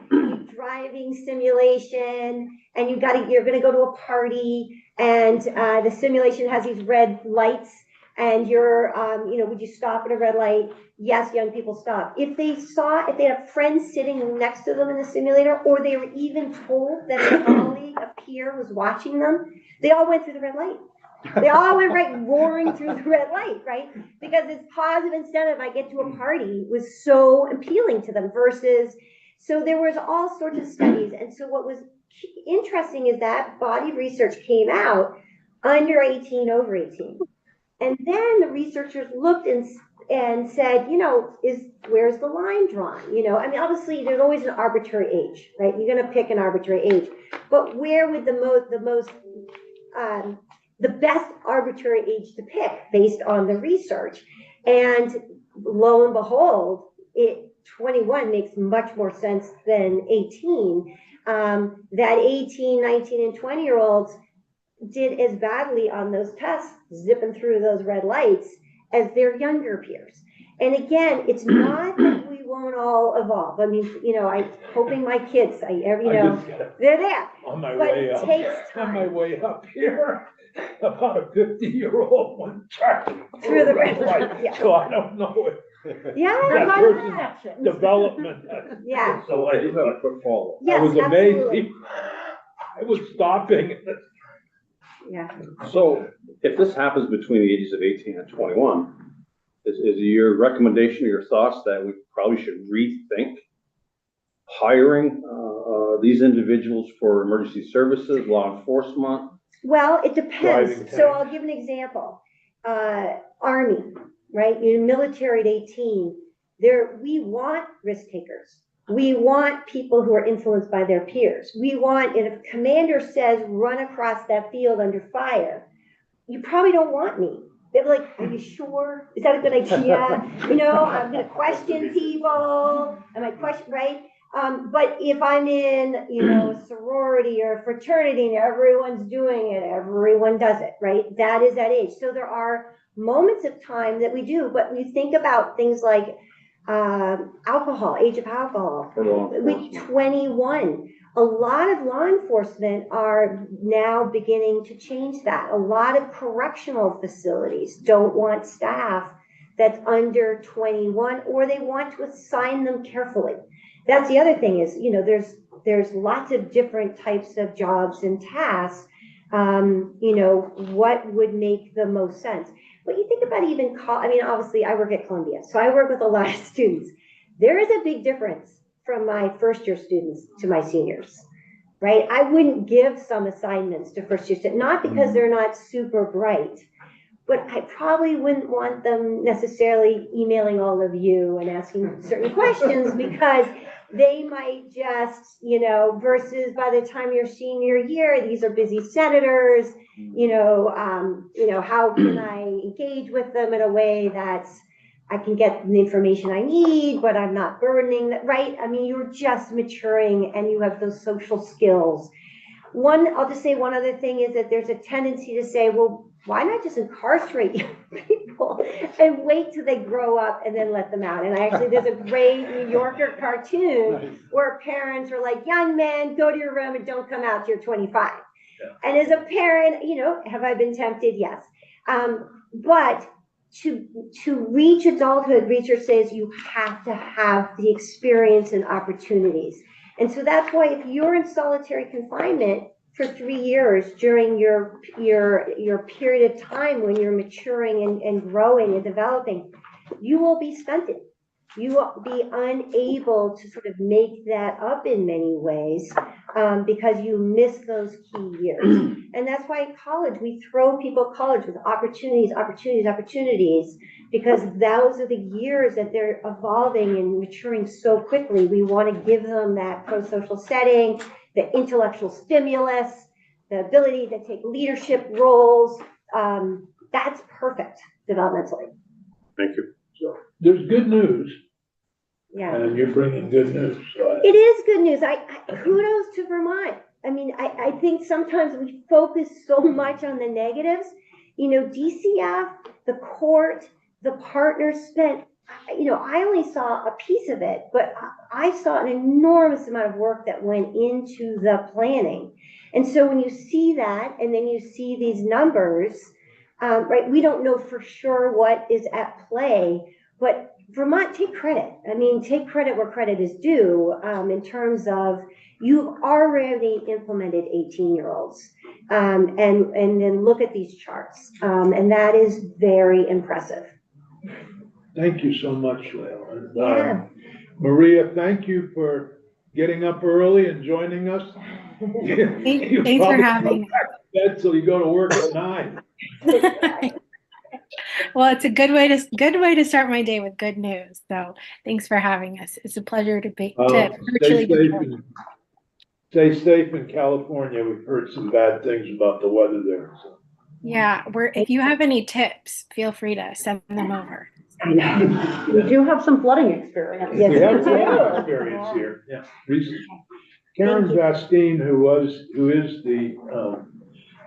driving simulation, and you're going to go to a party, and the simulation has these red lights. And you're, would you stop at a red light? Yes, young people stop. If they had friends sitting next to them in the simulator, or they were even told that a colleague, a peer was watching them, they all went through the red light. They all went roaring through the red light, right? Because it's positive incentive. I get to a party was so appealing to them versus, so there was all sorts of studies. And so what was interesting is that body of research came out under 18, over 18. And then the researchers looked and said, where's the line drawn? I mean, obviously there's always an arbitrary age, right? You're going to pick an arbitrary age, but where would the best arbitrary age to pick based on the research? And lo and behold, 21 makes much more sense than 18. That 18, 19, and 20-year-olds did as badly on those tests, zipping through those red lights, as their younger peers. And again, it's not that we won't all evolve. I mean, I'm hoping my kids, they're there. On my but way it up, takes time. on my way up here, about a 50-year-old went Through the red light. Yeah. So I don't know if Yeah, that there's person's development. Yeah. So I do have a quick follow-up. Yes, I was amazed. absolutely. I was stopping. Yeah. So if this happens between the ages of 18 and 21, is your recommendation or your thoughts that we probably should rethink hiring these individuals for emergency services, law enforcement? Well, it depends. Driving So tanks. I'll give an example. Army, right? You're military at 18. We want risk takers. We want people who are influenced by their peers. We want, if a commander says, run across that field under fire, you probably don't want me. They're like, are you sure? Is that a good idea? You know, I'm gonna question people. Am I question, right? But if I'm in, you know, a sorority or a fraternity and everyone's doing it, everyone does it, right? That is that age. So there are moments of time that we do, but we think about things like alcohol, age of alcohol. For law With enforcement. 21, a lot of law enforcement are now beginning to change that. A lot of correctional facilities don't want staff that's under 21, or they want to assign them carefully. That's the other thing is, you know, there's lots of different types of jobs and tasks. You know, what would make the most sense? But you think about even, I mean, obviously I work at Columbia, so I work with a lot of students. There is a big difference from my first year students to my seniors, right? I wouldn't give some assignments to first year students, not because they're not super bright, but I probably wouldn't want them necessarily emailing all of you and asking certain questions because they might just, you know, versus by the time your senior year, these are busy senators, you know, how can I engage with them in a way that's, I can get the information I need, but I'm not burdening that, right? I mean, you're just maturing and you have those social skills. I'll just say one other thing is that there's a tendency to say, well, why not just incarcerate young people and wait till they grow up and then let them out? And there's a great New Yorker cartoon where parents are like, young man, go to your room and don't come out till you're 25. Yeah. And as a parent, you know, have I been tempted? Yes. But to reach adulthood, research says you have to have the experience and opportunities. And so that's why if you're in solitary confinement for 3 years during your period of time when you're maturing and growing and developing, you will be stunted. You will be unable to sort of make that up in many ways because you miss those key years. And that's why in college, we throw people at college with opportunities, because those are the years that they're evolving and maturing so quickly. We want to give them that pro-social setting, the intellectual stimulus, the ability to take leadership roles. That's perfect developmentally. Thank you. So there's good news. Yeah. And you're bringing good news. So It is good news. Kudos to Vermont. I mean, I think sometimes we focus so much on the negatives. You know, DCF, the court, the partners spent, you know, I only saw a piece of it, but I saw an enormous amount of work that went into the planning. And so when you see that, and then you see these numbers, right, we don't know for sure what is at play, but Vermont, take credit. I mean, take credit where credit is due in terms of you've already implemented 18-year-olds. And then look at these charts. And that is very impressive. thank you so much, Leila. Yeah. Maria, thank you for getting up early and joining us. Thanks for having me. Bed till you go to work at 9. Well, it's a good way to start my day with good news. So thanks for having us. It's a pleasure to virtually be here. Stay safe in California. We've heard some bad things about the weather there. So. Yeah, if you have any tips, feel free to send them over. I know. We do have some flooding experience. Yes, We have we flooding do. experience here. Yeah, recently. Karen Vastine, who is the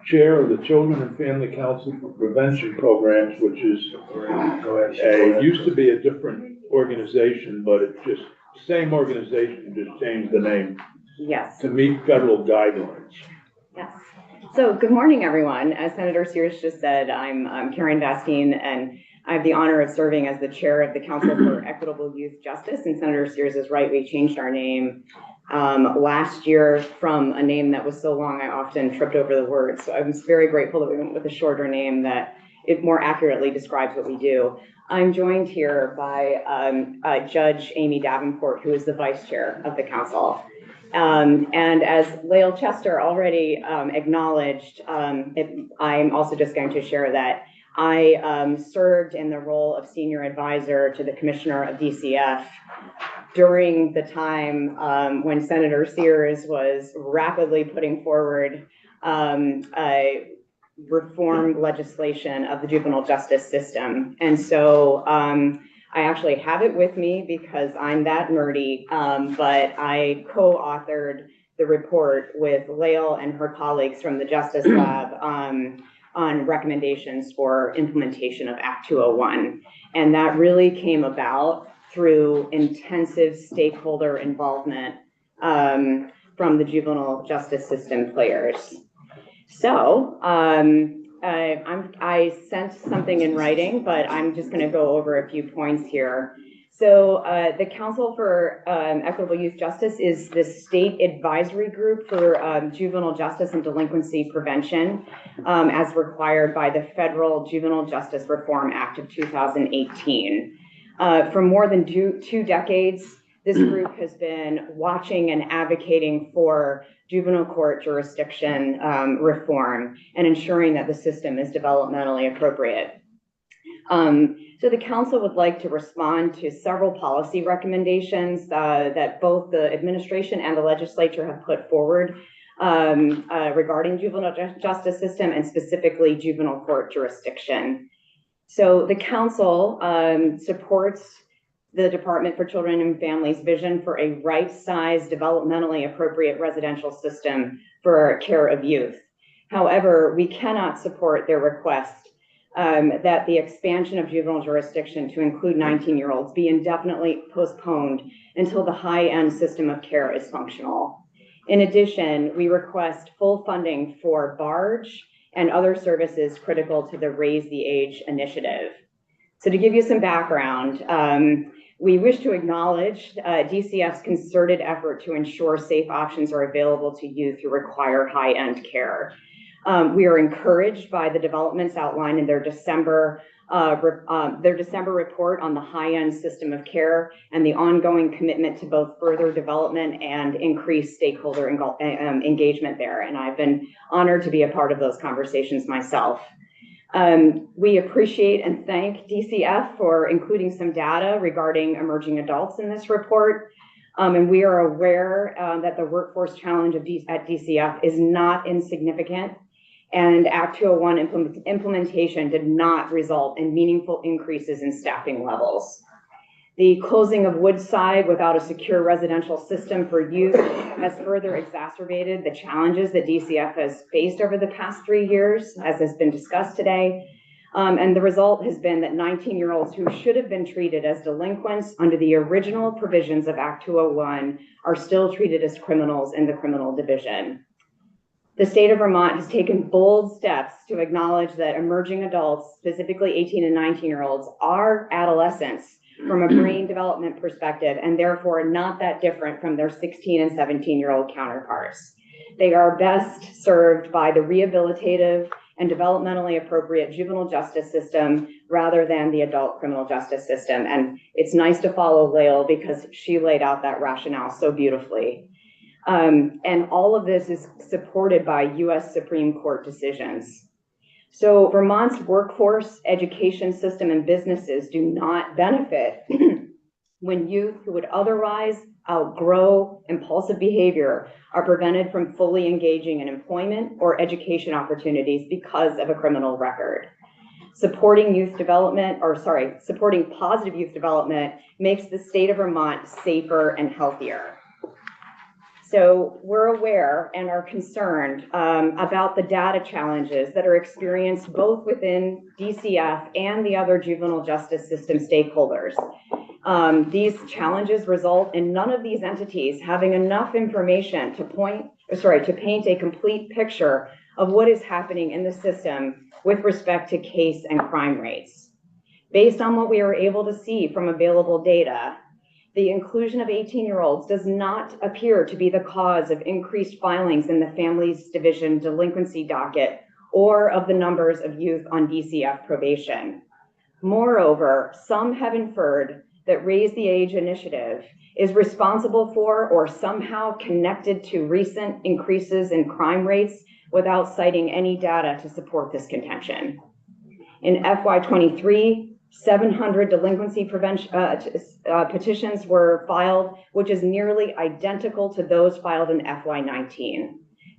chair of the Children and Family Council for Prevention Programs, which is used to be a different organization, but it's just same organization, just changed the name. Yes. To meet federal guidelines. Yes. So good morning, everyone. As Senator Sears just said, I'm Karen Vastine, and I have the honor of serving as the chair of the Council for Equitable Youth Justice. And Senator Sears is right, we changed our name last year from a name that was so long I often tripped over the words. So I was very grateful that we went with a shorter name that it more accurately describes what we do. I'm joined here by Judge Amy Davenport, who is the vice chair of the council. And as Lael Chester already acknowledged, I'm also just going to share that I served in the role of senior advisor to the commissioner of DCF during the time when Senator Sears was rapidly putting forward reform legislation of the juvenile justice system. And so I actually have it with me because I'm that nerdy, but I co-authored the report with Lael and her colleagues from the Justice Lab on recommendations for implementation of Act 201. And that really came about through intensive stakeholder involvement from the juvenile justice system players. So I sent something in writing, but I'm just going to go over a few points here. So the Council for Equitable Youth Justice is the state advisory group for juvenile justice and delinquency prevention as required by the Federal Juvenile Justice Reform Act of 2018. For more than two decades, this group has been watching and advocating for juvenile court jurisdiction reform and ensuring that the system is developmentally appropriate. So the council would like to respond to several policy recommendations that both the administration and the legislature have put forward regarding juvenile justice system and specifically juvenile court jurisdiction. So the council supports the Department for Children and Families' vision for a right-sized, developmentally appropriate residential system for care of youth. However, we cannot support their request that the expansion of juvenile jurisdiction to include 19-year-olds be indefinitely postponed until the high-end system of care is functional. In addition, we request full funding for BARGE and other services critical to the Raise the Age initiative. So to give you some background, we wish to acknowledge DCF's concerted effort to ensure safe options are available to youth who require high-end care. We are encouraged by the developments outlined in their December report on the high-end system of care and the ongoing commitment to both further development and increased stakeholder engagement there. And I've been honored to be a part of those conversations myself. We appreciate and thank DCF for including some data regarding emerging adults in this report. And we are aware that the workforce challenge at DCF is not insignificant, and Act 201 implementation did not result in meaningful increases in staffing levels. The closing of Woodside without a secure residential system for youth has further exacerbated the challenges that DCF has faced over the past 3 years, as has been discussed today. And the result has been that 19-year-olds who should have been treated as delinquents under the original provisions of Act 201 are still treated as criminals in the criminal division. The state of Vermont has taken bold steps to acknowledge that emerging adults, specifically 18 and 19-year-olds, are adolescents from a brain development perspective, and therefore not that different from their 16 and 17-year-old counterparts. They are best served by the rehabilitative and developmentally appropriate juvenile justice system rather than the adult criminal justice system. And it's nice to follow Lael because she laid out that rationale so beautifully. And all of this is supported by US Supreme Court decisions. So Vermont's workforce, education system, and businesses do not benefit when youth who would otherwise outgrow impulsive behavior are prevented from fully engaging in employment or education opportunities because of a criminal record. Supporting positive youth development makes the state of Vermont safer and healthier. So we're aware and are concerned about the data challenges that are experienced both within DCF and the other juvenile justice system stakeholders. These challenges result in none of these entities having enough information to paint a complete picture of what is happening in the system with respect to case and crime rates. Based on what we are able to see from available data, the inclusion of 18-year-olds does not appear to be the cause of increased filings in the Families Division delinquency docket or of the numbers of youth on DCF probation. Moreover, some have inferred that Raise the Age initiative is responsible for or somehow connected to recent increases in crime rates without citing any data to support this contention. In FY23, 700 delinquency prevention petitions were filed, which is nearly identical to those filed in FY19,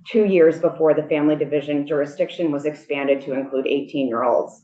2 years before the Family Division jurisdiction was expanded to include 18-year-olds.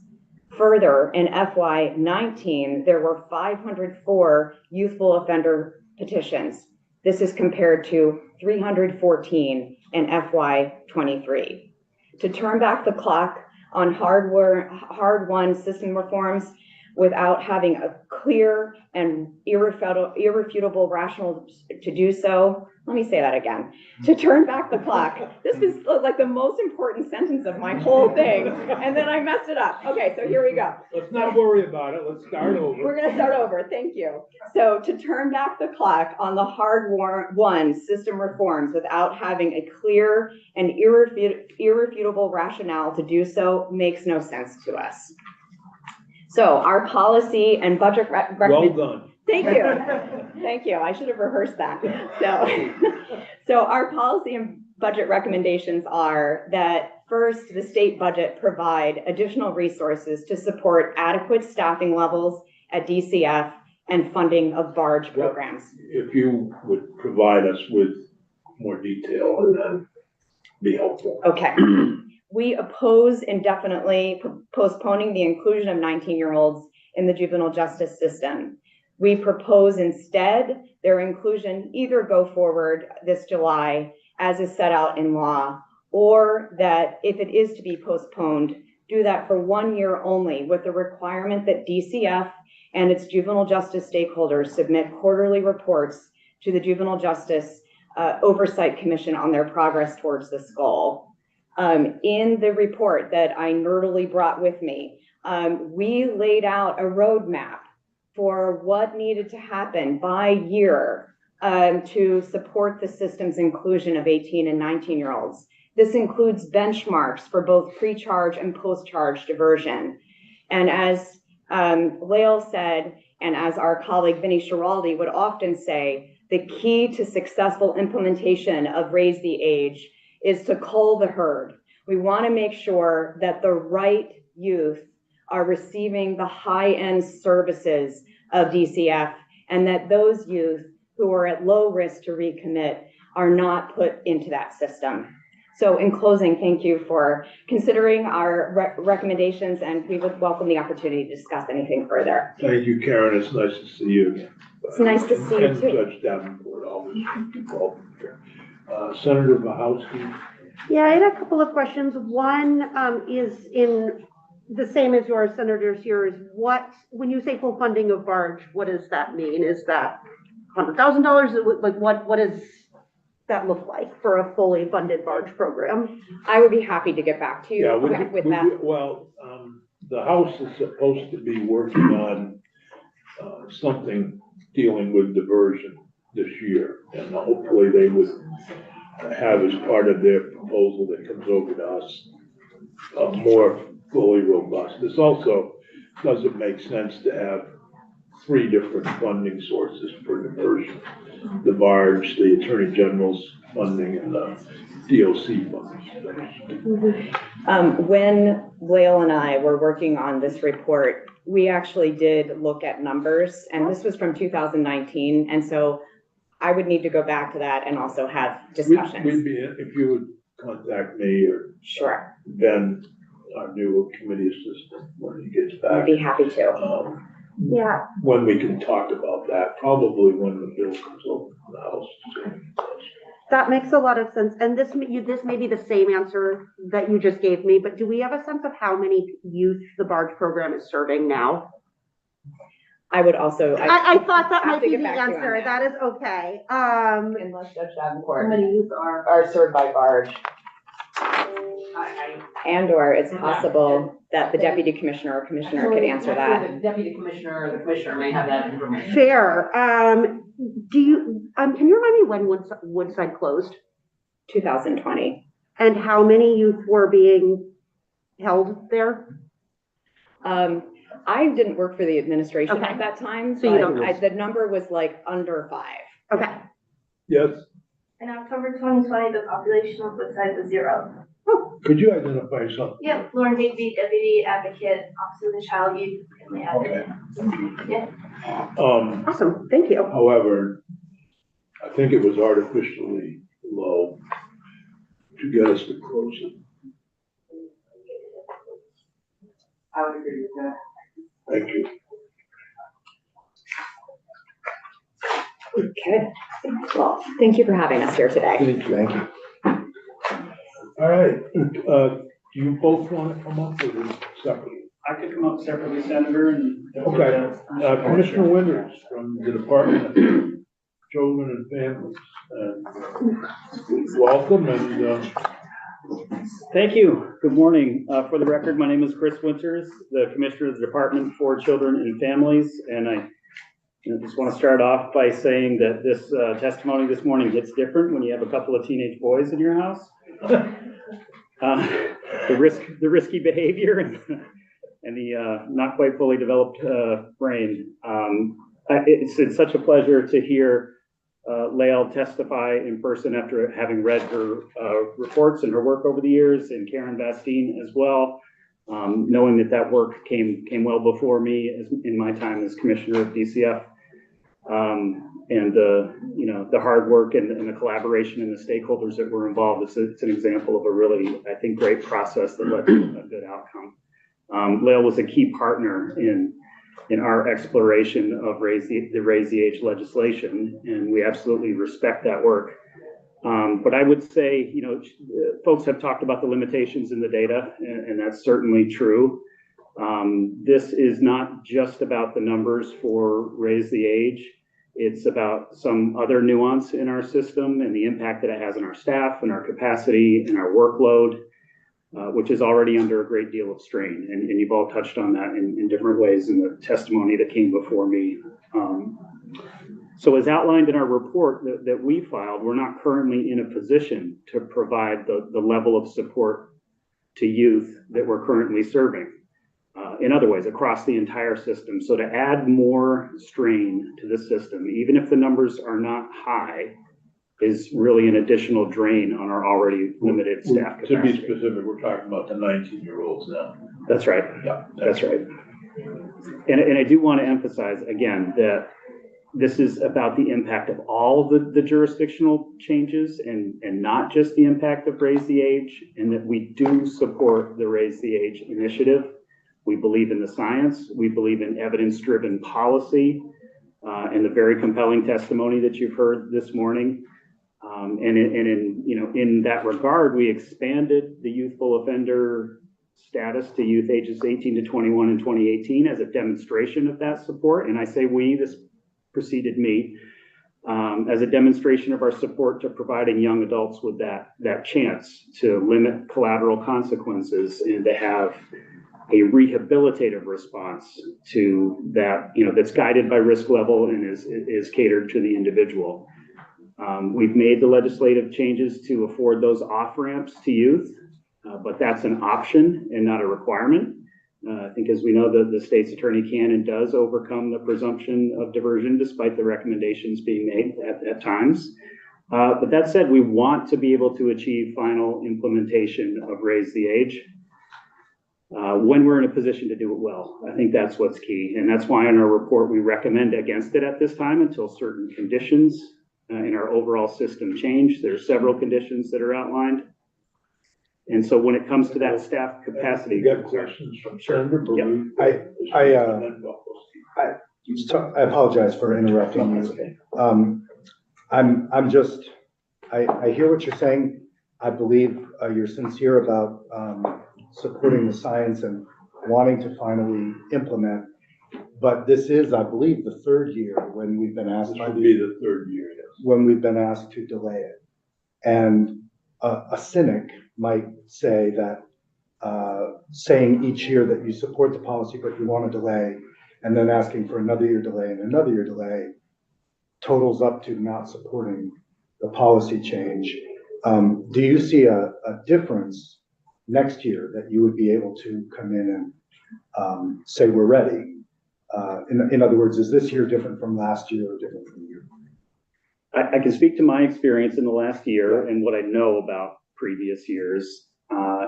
Further, in FY19, there were 504 youthful offender petitions. This is compared to 314 in FY23. To turn back the clock on hard-won system reforms without having a clear and irrefutable rationale to do so. Let me say that again. To turn back the clock. This is like the most important sentence of my whole thing. And then I messed it up. Okay, so here we go. Let's not worry about it. Let's start over. We're going to start over. Thank you. So to turn back the clock on the hard-won system reforms without having a clear and irrefutable rationale to do so makes no sense to us. So our policy and budget Well done. Thank you. Thank you. I should have rehearsed that. So our policy and budget recommendations are that first, the state budget provide additional resources to support adequate staffing levels at DCF and funding of barge programs. If you would provide us with more detail on that, be helpful. Okay. We oppose indefinitely postponing the inclusion of 19-year-olds in the juvenile justice system. We propose instead their inclusion either go forward this July as is set out in law, or that if it is to be postponed, do that for 1 year only with the requirement that DCF and its juvenile justice stakeholders submit quarterly reports to the Juvenile Justice Oversight Commission on their progress towards this goal. In the report that I nerdily brought with me, we laid out a roadmap for what needed to happen by year to support the system's inclusion of 18 and 19-year-olds. This includes benchmarks for both pre-charge and post-charge diversion. And as Lael said, and as our colleague Vinnie Schiraldi would often say, the key to successful implementation of Raise the Age is to cull the herd. We want to make sure that the right youth are receiving the high-end services of DCF and that those youth who are at low risk to recommit are not put into that system. So in closing, thank you for considering our recommendations, and we would welcome the opportunity to discuss anything further. Thank you, Karen. It's nice to see you again. It's nice to see you And too. Judge Davenport, always welcome here. Senator Mahowski. Yeah, I had a couple of questions. One is in the same as yours, Senator Sears. When you say full funding of barge, what does that mean? Is that $100,000? Like what does that look like for a fully funded barge program? I would be happy to get back to you Yeah, with that. well, the House is supposed to be working on something dealing with diversion this year. And hopefully they would have as part of their proposal that comes over to us, more fully robust. This also doesn't make sense to have 3 different funding sources for diversion. The barge, the Attorney General's funding, and the DOC funding. When Lael and I were working on this report, we actually did look at numbers, and this was from 2019. And so I would need to go back to that and also have discussions. If you would contact me or Sure. Ben, our new committee assistant, when he gets I'd back, be happy to. Yeah, when we can talk about that, probably when the bill comes over from the House. that makes a lot of sense. And this may be the same answer that you just gave me, but do we have a sense of how many youth the barge program is serving now? I would also. I thought that have might to be get the back to you on answer. That is okay. Unless Judge How Davenport many youth are? are served by barge. And/or it's possible that the deputy commissioner or commissioner could answer The that. deputy commissioner or the commissioner may have that information. Fair. Can you remind me when Woodside closed? 2020. And how many youth were being held there? I didn't work for the administration Okay. at that time, So you don't but the number was like under 5. Okay. Yes, In October 2020, the population of Woodside was 0. could you identify something? Yep, Lauren Digby, Deputy Advocate, Office of the Child, Youth, Family Advocate. Yeah. Awesome. Thank you. However, I think it was artificially low to get us to close it. I would agree with that. Thank you. Okay. Well, thank you for having us here today. Thank you. All right, do you both want to come up with it separately? I could come up separately, Senator, and. Okay, Commissioner Winters from the Department of Children and Families. Welcome and, Thank you. Good morning. For the record, my name is Chris Winters, the Commissioner of the Department for Children and Families, and I just want to start off by saying that this testimony this morning hits different when you have a couple of teenage boys in your house. The risky behavior and the not quite fully developed brain. It's such a pleasure to hear Lael testify in person after having read her reports and her work over the years, and Karen Bastine as well, knowing that work came well before me in my time as Commissioner of DCF. And the hard work and the collaboration and the stakeholders that were involved. It's an example of a really, I think, great process that led to a good outcome. Lael was a key partner in our exploration of Raise the Age legislation, and we absolutely respect that work. But I would say, folks have talked about the limitations in the data, and that's certainly true. This is not just about the numbers for Raise the Age. It's about some other nuance in our system and the impact that it has on our staff and our capacity and our workload, which is already under a great deal of strain. And you've all touched on that in different ways in the testimony that came before me. So as outlined in our report that we filed, we're not currently in a position to provide the level of support to youth that we're currently serving. In other ways, across the entire system. So to add more strain to the system, even if the numbers are not high, is really an additional drain on our already limited staff capacity. to be specific, we're talking about the 19-year-olds now. That's right. Yeah. That's right. And I do want to emphasize again that this is about the impact of all the jurisdictional changes and not just the impact of Raise the Age, and that we do support the Raise the Age initiative. We believe in the science. We believe in evidence-driven policy, and the very compelling testimony that you've heard this morning. In that regard, we expanded the youthful offender status to youth ages 18 to 21 in 2018 as a demonstration of that support. And I say we, this preceded me, as a demonstration of our support to providing young adults with that chance to limit collateral consequences and to have a rehabilitative response to that, that's guided by risk level and is catered to the individual. We've made the legislative changes to afford those off-ramps to youth, but that's an option and not a requirement. I think, as we know, the state's attorney can and does overcome the presumption of diversion despite the recommendations being made at times. But that said, we want to be able to achieve final implementation of Raise the Age when we're in a position to do it well. I think that's what's key. And that's why in our report, we recommend against it at this time until certain conditions in our overall system change. There are several conditions that are outlined. And so when it comes to that staff capacity. You got questions from Senator Baru? Yep. I apologize for interrupting you. I hear what you're saying. I believe you're sincere about supporting the science and wanting to finally implement. But this is, I believe, the third year when we've been asked. This would be the third year, yes. When we've been asked to delay it. And a cynic might say that saying each year that you support the policy, but you want a delay, and then asking for another year delay and another year delay totals up to not supporting the policy change. Do you see a difference next year that you would be able to come in and say we're ready? In other words, is this year different from last year or different from the year? I can speak to my experience in the last year and what I know about previous years,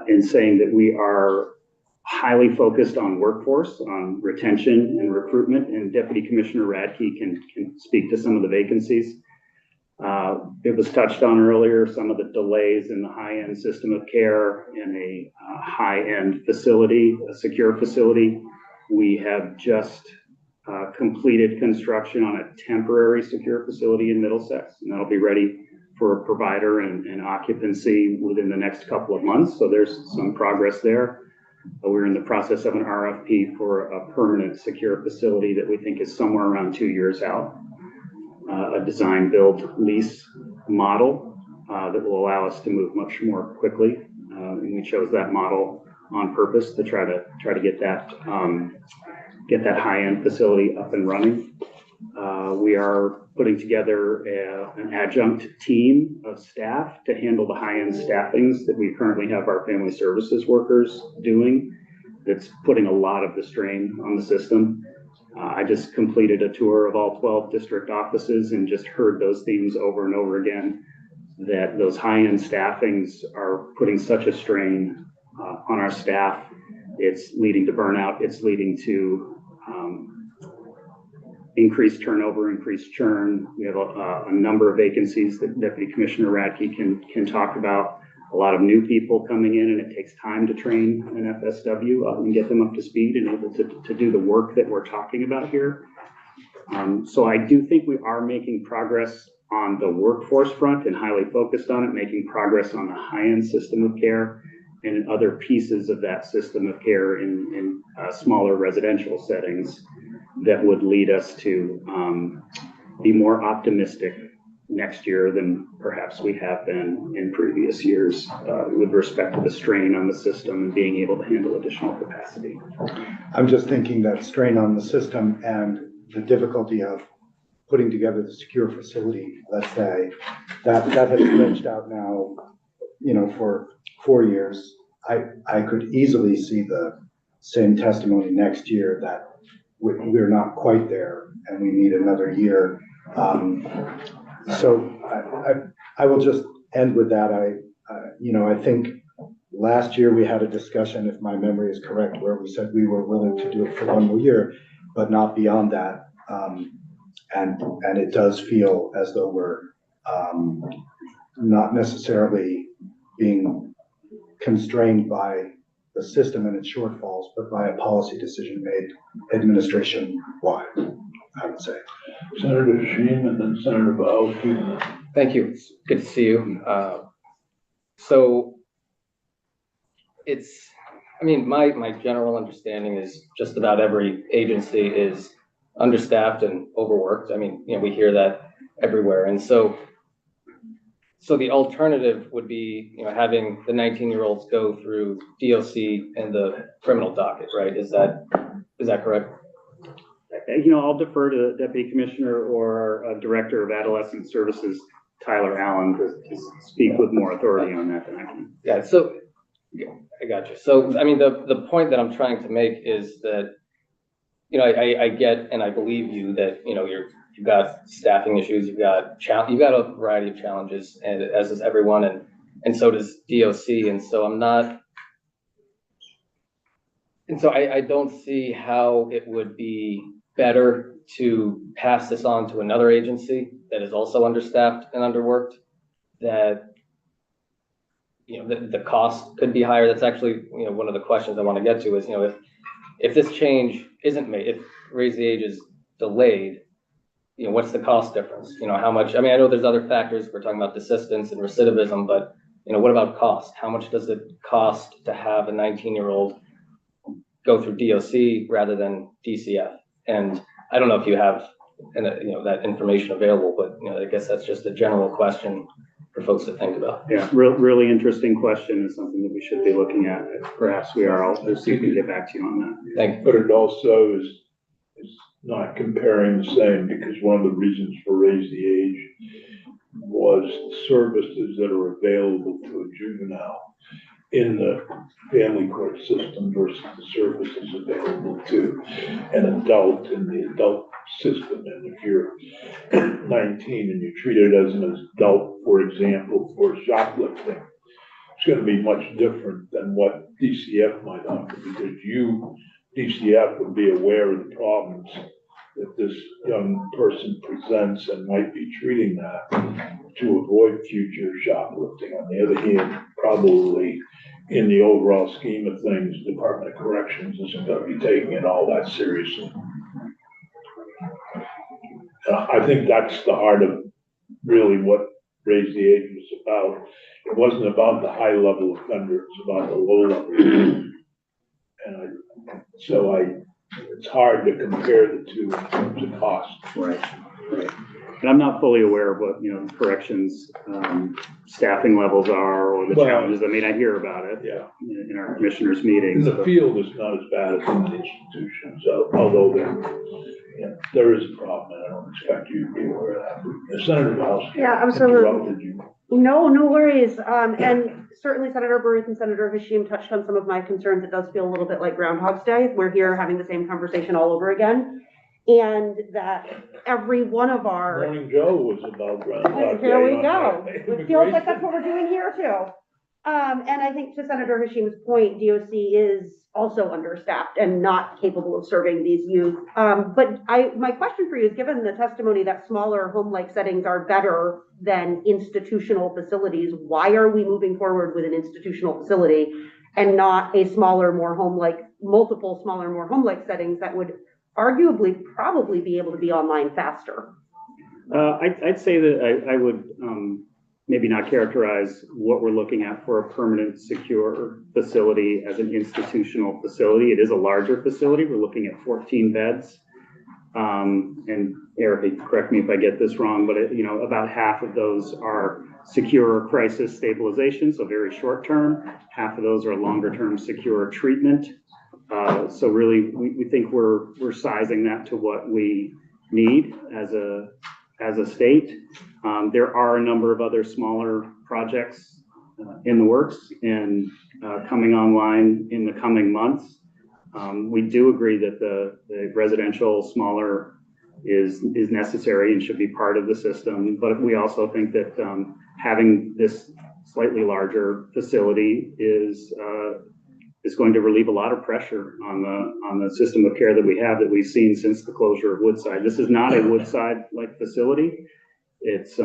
in saying that we are highly focused on workforce, on retention and recruitment, and Deputy Commissioner Radke can speak to some of the vacancies. It was touched on earlier, some of the delays in the high-end system of care in a high-end facility, a secure facility. We have just completed construction on a temporary secure facility in Middlesex, and that'll be ready for a provider and occupancy within the next couple of months. So there's some progress there. We're in the process of an RFP for a permanent secure facility that we think is somewhere around 2 years out. A design, build, lease model that will allow us to move much more quickly. And we chose that model on purpose to try to get that high-end facility up and running. We are putting together an adjunct team of staff to handle the high-end staffings that we currently have our family services workers doing. That's putting a lot of the strain on the system. I just completed a tour of all 12 district offices and just heard those themes over and over again, that those high-end staffings are putting such a strain on our staff. It's leading to burnout. It's leading to increased turnover, increased churn. We have a number of vacancies that Deputy Commissioner Radke can talk about. A lot of new people coming in, and it takes time to train an FSW and get them up to speed and able to do the work that we're talking about here. So I do think we are making progress on the workforce front and highly focused on it, making progress on the high-end system of care and in other pieces of that system of care in smaller residential settings that would lead us to be more optimistic next year than perhaps we have been in previous years with respect to the strain on the system and being able to handle additional capacity. I'm just thinking that strain on the system and the difficulty of putting together the secure facility, let's say, that has stretched out now, for 4 years. I could easily see the same testimony next year that we're not quite there and we need another year. So I will just end with that. I think last year we had a discussion, if my memory is correct, where we said we were willing to do it for 1 more year, but not beyond that. And it does feel as though we're not necessarily being constrained by the system and its shortfalls, but by a policy decision made administration-wide, I would say. Senator Sheen and then Senator Bowles. Thank you. It's good to see you. So my general understanding is just about every agency is understaffed and overworked. We hear that everywhere. And so the alternative would be, having the 19-year-olds go through DOC and the criminal docket, right? Is that correct? I'll defer to the Deputy Commissioner or our Director of Adolescent Services, Tyler Allen, to speak with more authority on that than I can. Yeah, so I got you. So, the point that I'm trying to make is that, I get and I believe you that, you've got staffing issues, you've got a variety of challenges, and as does everyone, and so does DOC. And so I don't see how it would be better to pass this on to another agency that is also understaffed and underworked, that the cost could be higher. That's actually one of the questions I want to get to is, if this change isn't made, if raise the age is delayed, what's the cost difference? How much? I know there's other factors. We're talking about desistance and recidivism, but what about cost? How much does it cost to have a 19-year-old go through DOC rather than DCF? And I don't know if you have that information available, but I guess that's just a general question for folks to think about. Yeah, really interesting question, is something that we should be looking at. Perhaps we are, we'll see if we can get back to you on that. Thank you. But it also is not comparing the same, because one of the reasons for raise the age was the services that are available to a juvenile in the family court system versus the services available to an adult in the adult system. And if you're 19 and you're treated as an adult, for example, for shoplifting, it's going to be much different than what DCF might offer, because DCF would be aware of the problems that this young person presents and might be treating that to avoid future shoplifting. On the other hand, probably in the overall scheme of things, Department of Corrections isn't going to be taking it all that seriously. I think that's the heart of really what Raise the Age was about. It wasn't about the high level offender, it's about the low level. And it's hard to compare the two in terms of cost. Right. And I'm not fully aware of what, corrections, staffing levels are, or the challenges. I mean, I hear about it. Yeah. In our commissioners' meetings. The field is not as bad as in the institutions, although there is a problem, and I don't expect you to be aware of that. Senator Miles. Yeah, absolutely. Interrupted you. No worries. And certainly Senator Burris and Senator Hashim touched on some of my concerns. It does feel a little bit like Groundhog's Day. We're here having the same conversation all over again. And that every one of our. Morning Joe was about Groundhog Day. Here we go. It feels like that's what we're doing here too. And I think to Senator Hashim's point, DOC is also understaffed and not capable of serving these youth. But my question for you is, given the testimony that smaller home-like settings are better than institutional facilities, why are we moving forward with an institutional facility and not a smaller, more home-like, multiple smaller, more home-like settings that would arguably probably be able to be online faster? I'd say that I would maybe not characterize what we're looking at for a permanent secure facility as an institutional facility. It is a larger facility. We're looking at 14 beds. And Eric, correct me if I get this wrong, but about half of those are secure crisis stabilization, so very short term. Half of those are longer term secure treatment. So really, we think we're sizing that to what we need as a state. There are a number of other smaller projects in the works and coming online in the coming months. We do agree that the residential smaller is necessary and should be part of the system, but we also think that having this slightly larger facility is going to relieve a lot of pressure on the system of care that we've seen since the closure of Woodside. This is not a Woodside-like facility. It's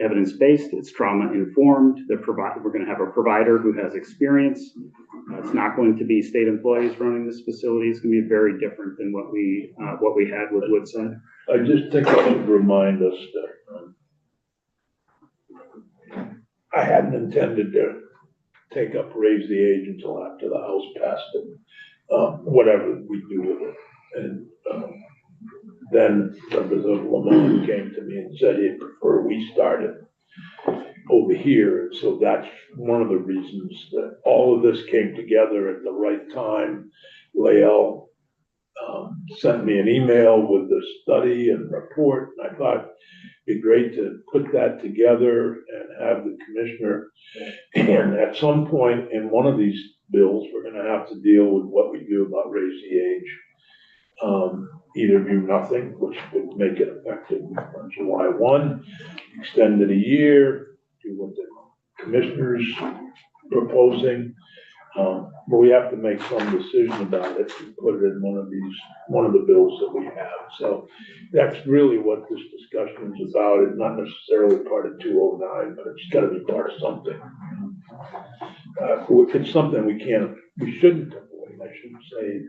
evidence-based, it's trauma-informed. We're going to have a provider who has experience. It's not going to be state employees running this facility. It's going to be very different than what we had with Woodside. I just think I should remind us that I hadn't intended to take up Raise the Age until after the House passed it, whatever we do with it. And then Representative Lamont came to me and said he'd prefer we start it over here. And so that's one of the reasons that all of this came together at the right time. Lael sent me an email with the study and report, and I thought it'd be great to put that together and have the commissioner. And at some point in one of these bills, we're going to have to deal with what we do about Raise the Age. Either do nothing, which would make it effective on July 1, extend it a year, do what the commissioner's proposing. But we have to make some decision about it and put it in one of the bills that we have. So that's really what this discussion is about. It's not necessarily part of 209, but it's got to be part of something. It's something we shouldn't avoid. I shouldn't say,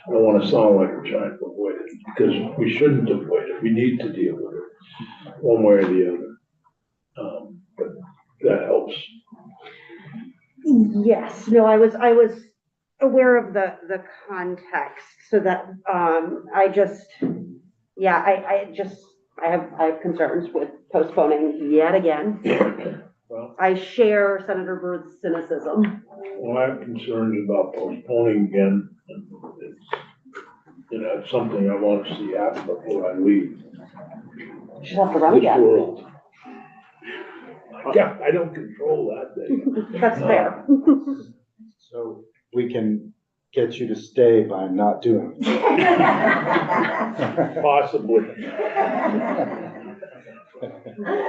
I don't want to sound like we're trying to avoid it, because we shouldn't avoid it. We need to deal with it one way or the other. But that helps. Yes, no, I was aware of the context, so that I have concerns with postponing yet again. Well, I share Senator Byrd's cynicism. well, I have concerns about postponing again. It's, it's something I want to see happen before I leave You should have to run this again. world. Yeah, I don't control that thing. That's fair. So we can get you to stay by not doing it. Possibly.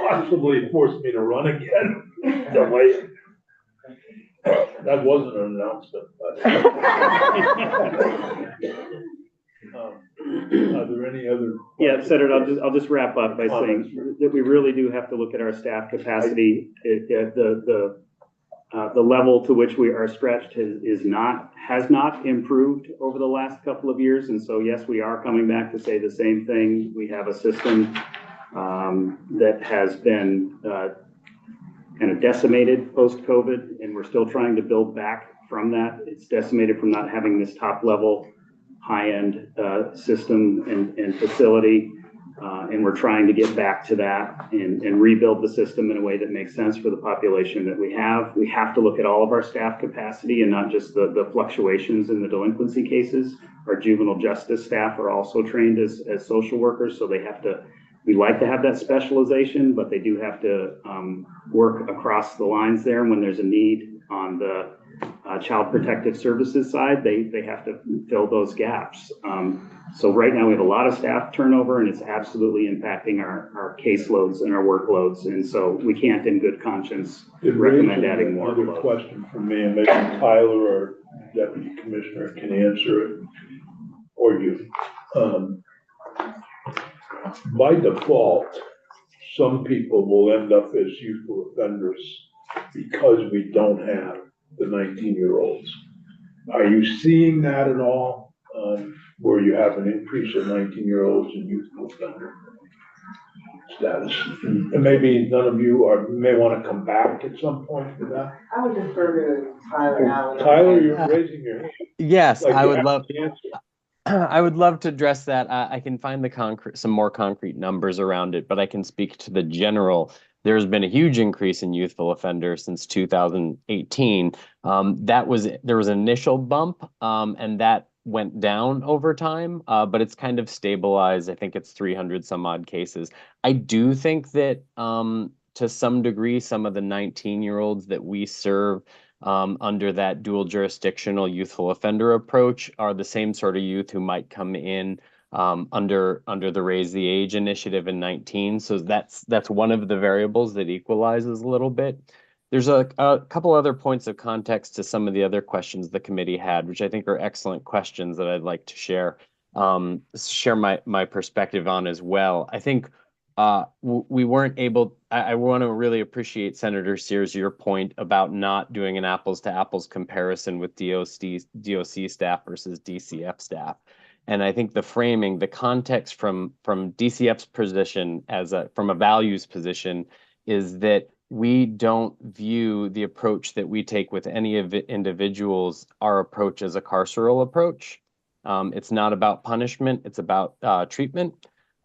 Possibly force me to run again. Delay it. That wasn't an announcement, but. Are there any other? Yeah, Senator, I'll just wrap up by saying that we really do have to look at our staff capacity. The level to which we are stretched has not improved over the last couple of years. And so, yes, we are coming back to say the same thing. We have a system that has been kind of decimated post-COVID, and we're still trying to build back from that. It's decimated from not having this top-level, high-end system and facility. And we're trying to get back to that and rebuild the system in a way that makes sense for the population that we have. We have to look at all of our staff capacity and not just the fluctuations in the delinquency cases. Our juvenile justice staff are also trained as social workers, so we like to have that specialization, but they do have to work across the lines there. And when there's a need on the child protective services side, they have to fill those gaps. So right now we have a lot of staff turnover, and it's absolutely impacting our caseloads and our workloads. And so we can't in good conscience recommend adding more. Another question for me, and maybe Tyler or Deputy Commissioner can answer it, or you. By default, some people will end up as youthful offenders because we don't have the 19-year-olds. Are you seeing that at all, where you have an increase of 19-year-olds in youthful offender status? And maybe none of you may want to come back at some point to that. I would defer to Tyler now. Tyler, you're raising your hand. Yes, Like I you would have love. the answer. I would love to address that. I can find some more concrete numbers around it, but I can speak to the general. There's been a huge increase in youthful offenders since 2018. There was an initial bump, and that went down over time, but it's kind of stabilized. I think it's 300 some odd cases. I do think that to some degree, some of the 19-year-olds that we serve under that dual jurisdictional youthful offender approach are the same sort of youth who might come in under the Raise the Age initiative in 19. So that's one of the variables that equalizes a little bit. There's a couple other points of context to some of the other questions the committee had, which I think are excellent questions that I'd like to share my perspective on as well. I think we weren't able. I want to really appreciate Senator Sears, your point about not doing an apples to apples comparison with DOC staff versus DCF staff. And I think the framing, the context from DCF's position from a values position is that we don't view the approach that we take with any of the individuals, our approach as a carceral approach. It's not about punishment, it's about treatment.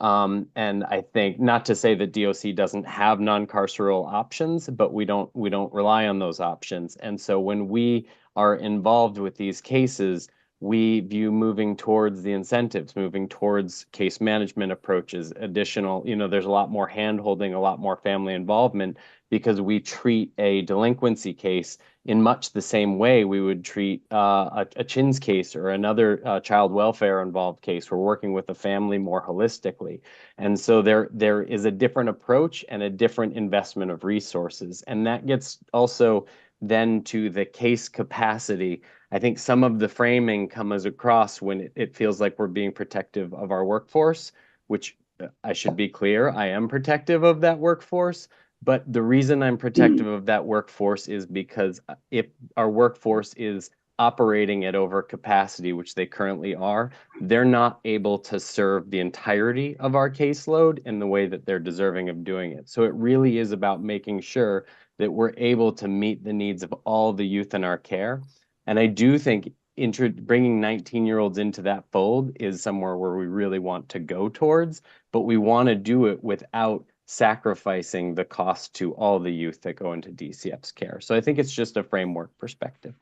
And I think, not to say that DOC doesn't have non-carceral options, but we don't rely on those options. And so when we are involved with these cases, we view moving towards the incentives, moving towards case management approaches, additional, there's a lot more hand-holding, a lot more family involvement, because we treat a delinquency case in much the same way we would treat a CHINS case or another child welfare involved case. We're working with the family more holistically. And so there is a different approach and a different investment of resources. And that gets also then to the case capacity. I think some of the framing comes across when it feels like we're being protective of our workforce, which I should be clear, I am protective of that workforce. But the reason I'm protective of that workforce is because if our workforce is operating at over capacity, which they currently are, they're not able to serve the entirety of our caseload in the way that they're deserving of doing it. So it really is about making sure that we're able to meet the needs of all the youth in our care. And I do think bringing 19-year-olds into that fold is somewhere where we really want to go towards, but we want to do it without sacrificing the cost to all the youth that go into DCF's care. So I think it's just a framework perspective.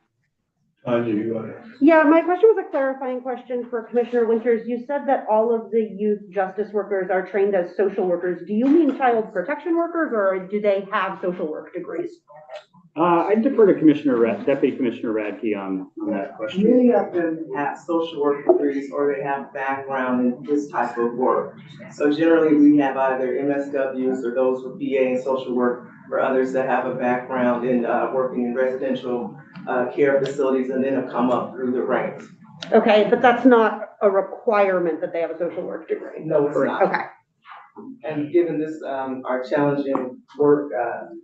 Tanya, you want to? Yeah, my question was a clarifying question for Commissioner Winters. You said that all of the youth justice workers are trained as social workers. Do you mean child protection workers, or do they have social work degrees? I defer to Deputy Commissioner Radke on that question. Many of them have social work degrees or they have background in this type of work. So generally we have either MSWs or those with BA in social work, or others that have a background in working in residential care facilities and then have come up through the ranks. Okay, but that's not a requirement that they have a social work degree. No, it's not. Okay. And given this, our challenging work,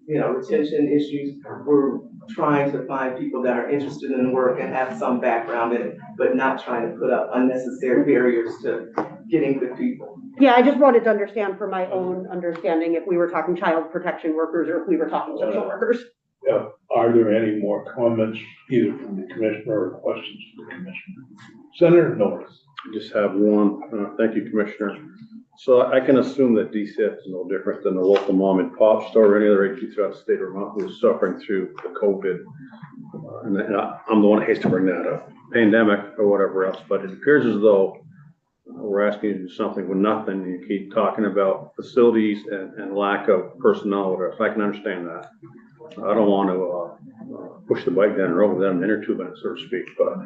retention issues, we're trying to find people that are interested in work and have some background in it, but not trying to put up unnecessary barriers to getting good people. Yeah, I just wanted to understand for my own understanding if we were talking child protection workers or if we were talking social workers. Yeah. Are there any more comments either from the commissioner or questions for the commissioner? Senator Norris. I just have one. Thank you, Commissioner. So I can assume that DCF is no different than the local mom and pop store or any other agency throughout the state of Vermont who is suffering through the COVID. And I'm the one that hates to bring that up, pandemic or whatever else, but it appears as though we're asking you to do something with nothing. You keep talking about facilities and lack of personnel. If I can understand that. I don't want to push the bike down the road without an inner tube in it, so to speak, but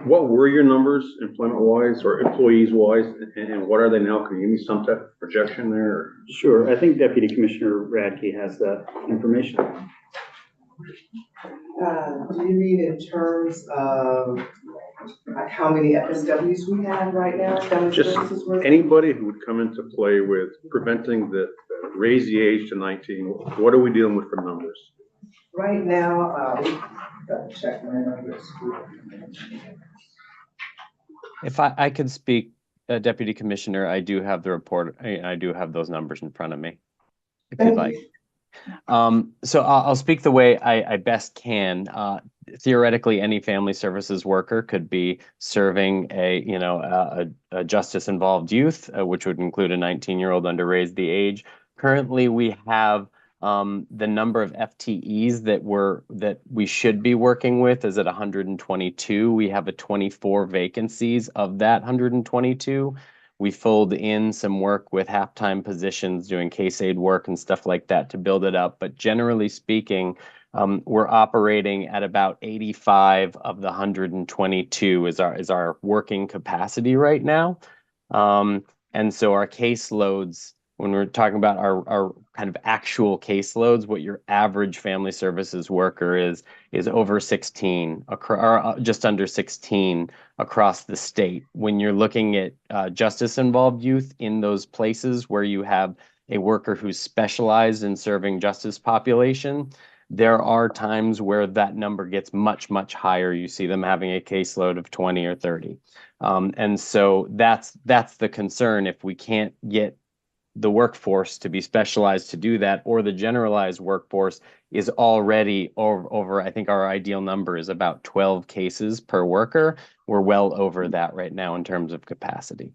what were your numbers employment-wise or employees-wise, and what are they now? Can you give me some type of projection there? Sure, I think Deputy Commissioner Radke has that information. Do you mean in terms of like how many FSWs we have right now? Just anybody who would come into play with preventing raise the age to 19, what are we dealing with for numbers? Right now, gotta check my numbers. If I could speak, Deputy Commissioner, I do have the report. I do have those numbers in front of me, if you'd like. So I'll speak the way I best can. Theoretically, any family services worker could be serving a justice-involved youth, which would include a 19-year-old under raise the age. Currently, we have the number of FTEs that we should be working with is at 122. We have 24 vacancies. Of that 122, we fold in some work with half-time positions doing case aid work and stuff like that to build it up. But generally speaking, we're operating at about 85 of the 122 is our working capacity right now. And so our caseloads, when we're talking about our kind of actual caseloads, what your average family services worker is over 16, or just under 16 across the state. When you're looking at justice-involved youth in those places where you have a worker who's specialized in serving justice population, there are times where that number gets much, much higher. You see them having a caseload of 20 or 30. And so that's the concern. If we can't get the workforce to be specialized to do that, or the generalized workforce is already over, I think our ideal number is about 12 cases per worker. We're well over that right now in terms of capacity.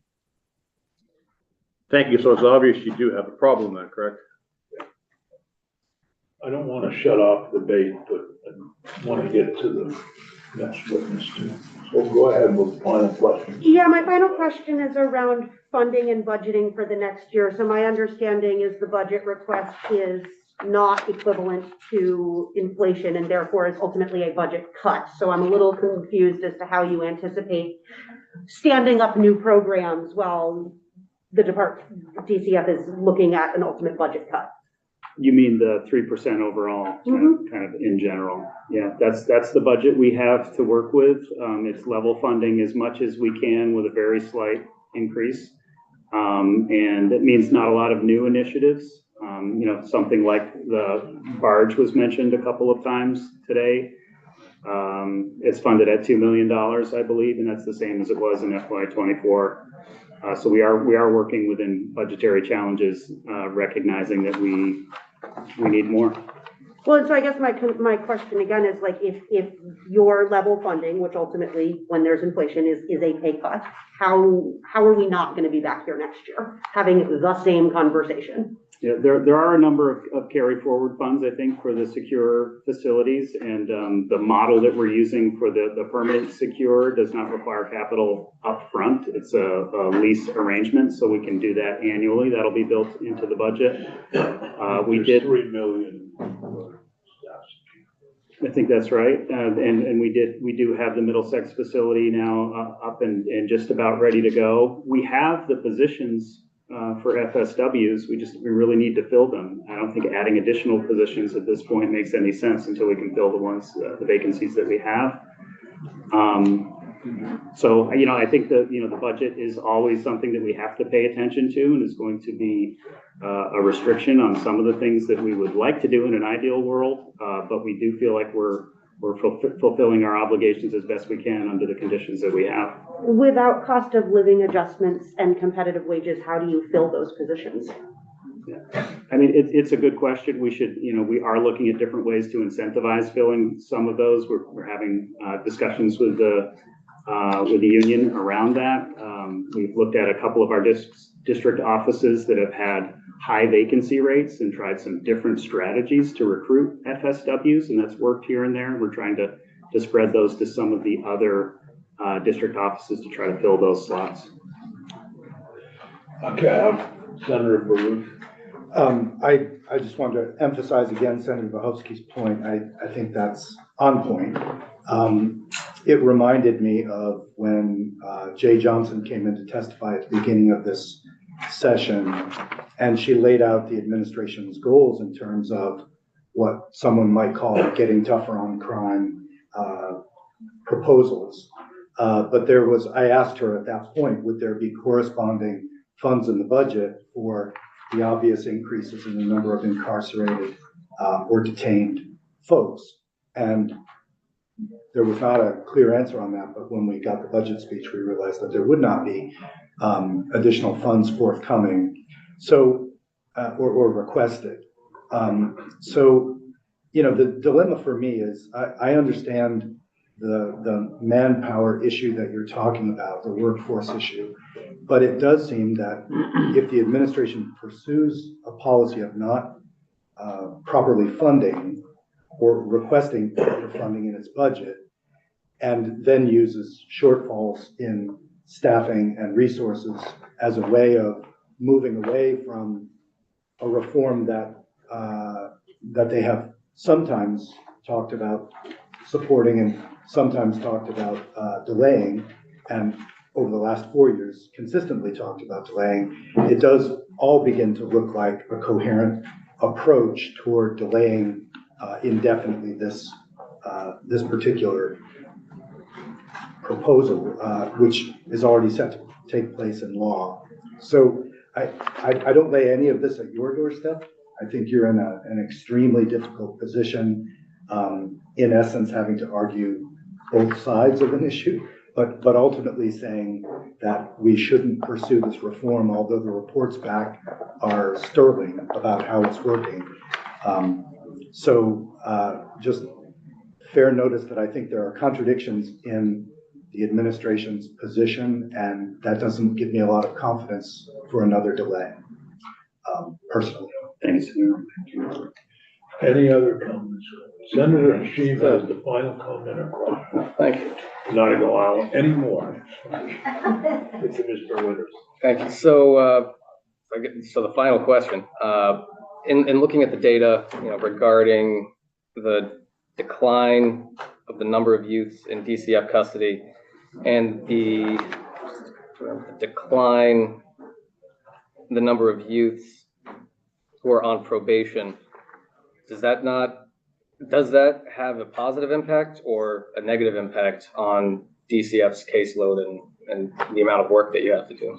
Thank you. So it's obvious you do have a problem then, correct? I don't want to shut off the debate, but I want to get to the next witness too. So go ahead with the final question. Yeah, my final question is around funding and budgeting for the next year. So my understanding is the budget request is not equivalent to inflation and therefore is ultimately a budget cut. So I'm a little confused as to how you anticipate standing up new programs while the DCF is looking at an ultimate budget cut. You mean the 3% overall, kind of in general? Yeah, that's the budget we have to work with. It's level funding as much as we can with a very slight increase. And it means not a lot of new initiatives. Something like the barge was mentioned a couple of times today. It's funded at $2 million, I believe, and that's the same as it was in FY24. So we are working within budgetary challenges, recognizing that we need more. Well, so I guess my question again is like, if your level funding, which ultimately when there's inflation is a pay cut, how are we not going to be back here next year having the same conversation? Yeah, there are a number of carry forward funds, I think, for the secure facilities, and the model that we're using for the permanent secure does not require capital upfront. It's a lease arrangement, so we can do that annually. That'll be built into the budget. We did 3 million. For staff. I think that's right. And we do have the Middlesex facility now up and just about ready to go. We have the positions for FSWs. We really need to fill them. I don't think adding additional positions at this point makes any sense until we can fill the vacancies that we have. So, I think that, the budget is always something that we have to pay attention to, and is going to be a restriction on some of the things that we would like to do in an ideal world. But we do feel like we're fulfilling our obligations as best we can under the conditions that we have. Without cost of living adjustments and competitive wages, how do you fill those positions? Yeah. I mean, it's a good question. We should, we are looking at different ways to incentivize filling some of those. We're having discussions with the union around that. We've looked at a couple of our district offices that have had high vacancy rates and tried some different strategies to recruit FSWs, and that's worked here and there. We're trying to spread those to some of the other district offices to try to fill those slots. Okay, Senator Baruch. I just wanted to emphasize again Senator Bohovsky's point. I think that's on point. It reminded me of when Jay Johnson came in to testify at the beginning of this session, and she laid out the administration's goals in terms of what someone might call getting tougher on crime proposals. But I asked her at that point, would there be corresponding funds in the budget for the obvious increases in the number of incarcerated or detained folks? And there was not a clear answer on that, but when we got the budget speech, we realized that there would not be additional funds forthcoming, so or requested. So, the dilemma for me is I understand the manpower issue that you're talking about, the workforce issue, but it does seem that if the administration pursues a policy of not properly funding or requesting proper funding in its budget, and then uses shortfalls in staffing and resources as a way of moving away from a reform that they have sometimes talked about supporting and sometimes talked about delaying, and over the last 4 years consistently talked about delaying, it does all begin to look like a coherent approach toward delaying indefinitely this particular proposal, which is already set to take place in law. So I don't lay any of this at your doorstep. I think you're in an extremely difficult position, in essence, having to argue both sides of an issue, but ultimately saying that we shouldn't pursue this reform, although the reports back are sterling about how it's working. So just fair notice that I think there are contradictions in the administration's position, and that doesn't give me a lot of confidence for another delay, personally. Thanks. Any other comments? Senator Shiva has the final comment or question. Thank you. Not going to allow any more. It's Mr. Winters. Thank you. So, so the final question, in looking at the data, regarding the decline of the number of youths in DCF custody and the decline in the number of youths who are on probation, does that have a positive impact or a negative impact on DCF's caseload and the amount of work that you have to do?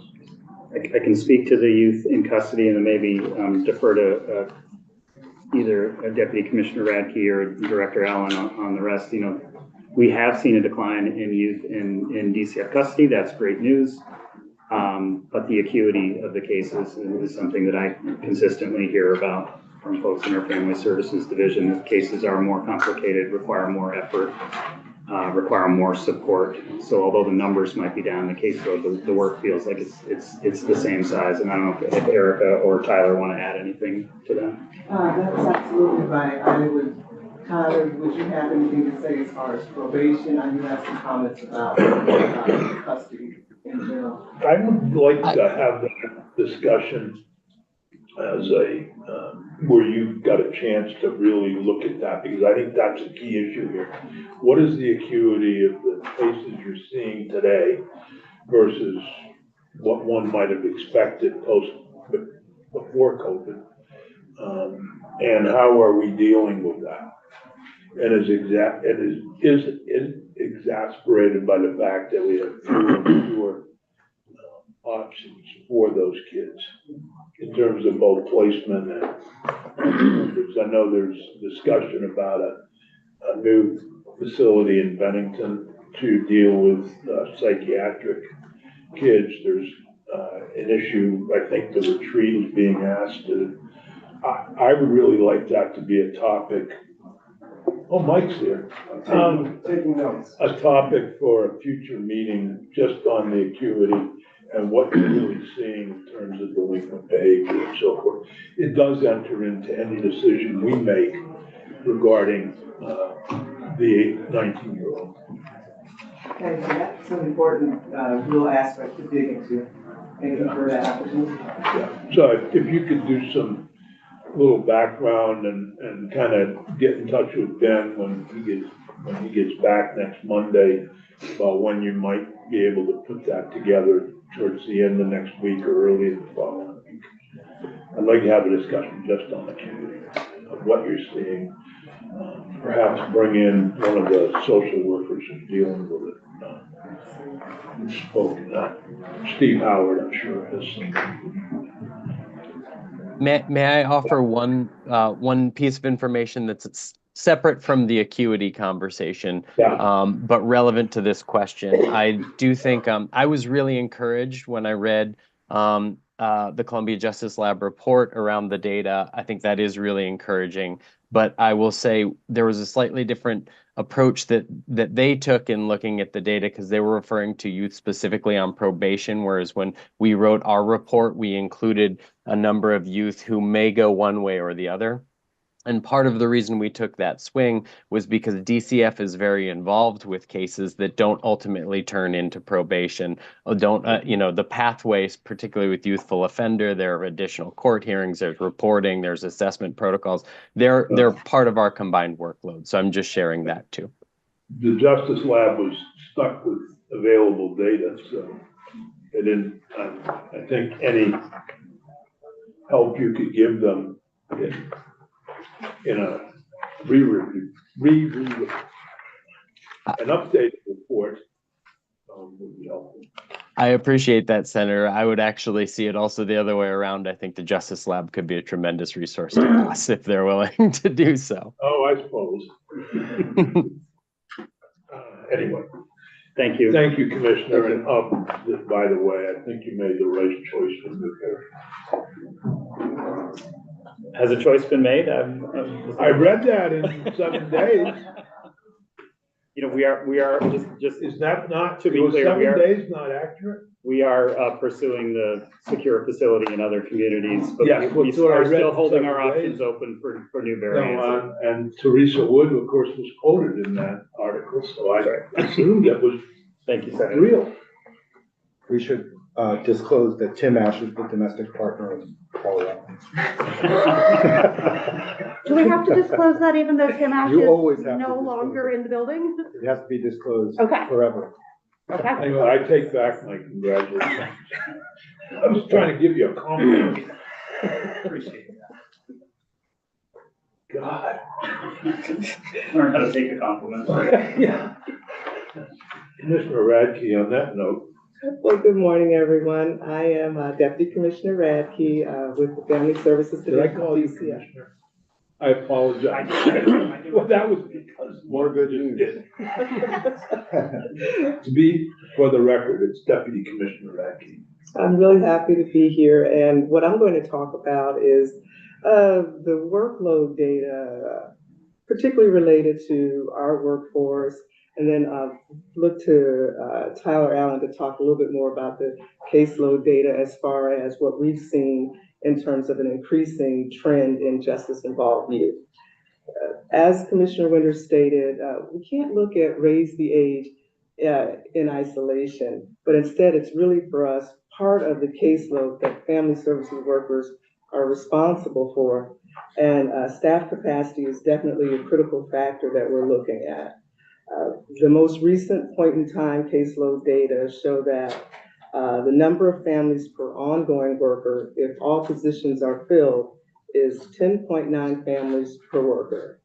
I can speak to the youth in custody and then maybe defer to either Deputy Commissioner Radke or Director Allen on the rest. We have seen a decline in youth in DCF custody. That's great news. But the acuity of the cases is something that I consistently hear about from folks in our Family Services Division. The cases are more complicated, require more effort. require more support. So although the numbers might be down, the caseload, the work feels like it's the same size. And I don't know if Erica or Tyler want to add anything to that. That's absolutely right. Tyler, would you have anything to say as far as probation? I do have some comments about custody in general. I would like to have that discussion as where you've got a chance to really look at that, because I think that's a key issue here. What is the acuity of the cases you're seeing today versus what one might have expected before COVID? And how are we dealing with that? And is exasperated by the fact that we have fewer and fewer options for those kids in terms of both placement and I know there's discussion about a new facility in Bennington to deal with psychiatric kids. There's an issue, I think the retreat is being asked to, I would really like that to be a topic. Oh, Mike's here. Taking notes. A topic for a future meeting, just on the acuity and what you're really seeing in terms of delinquent behavior and so forth. It does enter into any decision we make regarding the 19-year-old. Okay, so that's an important real aspect to dig into. Thank you for that opportunity. Yeah. So if you could do some little background and kind of get in touch with Ben when he gets back next Monday about when you might be able to put that together towards the end of next week or early in the following week. I'd like to have a discussion just on the community of what you're seeing. Perhaps bring in one of the social workers who's dealing with it. Who's spoken that. Steve Howard, I'm sure, has some. May I offer one piece of information that's separate from the acuity conversation, but relevant to this question? I do think I was really encouraged when I read the Columbia Justice Lab report around the data. I think that is really encouraging. But I will say there was a slightly different approach that they took in looking at the data, because they were referring to youth specifically on probation, whereas when we wrote our report, we included a number of youth who may go one way or the other. And part of the reason we took that swing was because DCF is very involved with cases that don't ultimately turn into probation, or don't, the pathways, particularly with youthful offender, there are additional court hearings, there's reporting, there's assessment protocols. They're part of our combined workload. So I'm just sharing that too. The Justice Lab was stuck with available data, so they didn't, I think any help you could give them in a an updated report would be helpful. I appreciate that, Senator. I would actually see it also the other way around. I think the Justice Lab could be a tremendous resource to us if they're willing to do so. Oh, I suppose. Anyway. Thank you. Thank you, Commissioner. And by the way, I think you made the right choice to move there. Has a choice been made? I read that in 7 days. We are just Is that not, to be clear, 7 days not accurate? We are pursuing the secure facility in other communities, but yes, we are still holding our 7 days. Options open for new variants. And Teresa Wood, of course, was quoted in that article, so I assumed that was Thank you, Senator. Real. We should disclose that Tim Ash is the domestic partner of Colorado. Do we have to disclose that even though Tim Ash You is always have to no longer in the building? It has to be disclosed Okay. forever. Okay. Anyway, I take back my congratulations. I was trying to give you a compliment. Appreciate that. God. Learn how to take a compliment. Yeah. Commissioner Radke, on that note. Well, good morning, everyone. I am Deputy Commissioner Radke with the Family Services Did I Division. call you Commissioner? I apologize. Well, that was because More good news. To be, for the record, it's Deputy Commissioner Radke. I'm really happy to be here, and what I'm going to talk about is the workload data, particularly related to our workforce And then look to Tyler Allen to talk a little bit more about the caseload data as far as what we've seen in terms of an increasing trend in justice-involved youth. As Commissioner Winters stated, we can't look at raise the age in isolation, but instead it's really for us part of the caseload that family services workers are responsible for. And staff capacity is definitely a critical factor that we're looking at. The most recent point in time caseload data show that the number of families per ongoing worker, if all positions are filled, is 10.9 families per worker.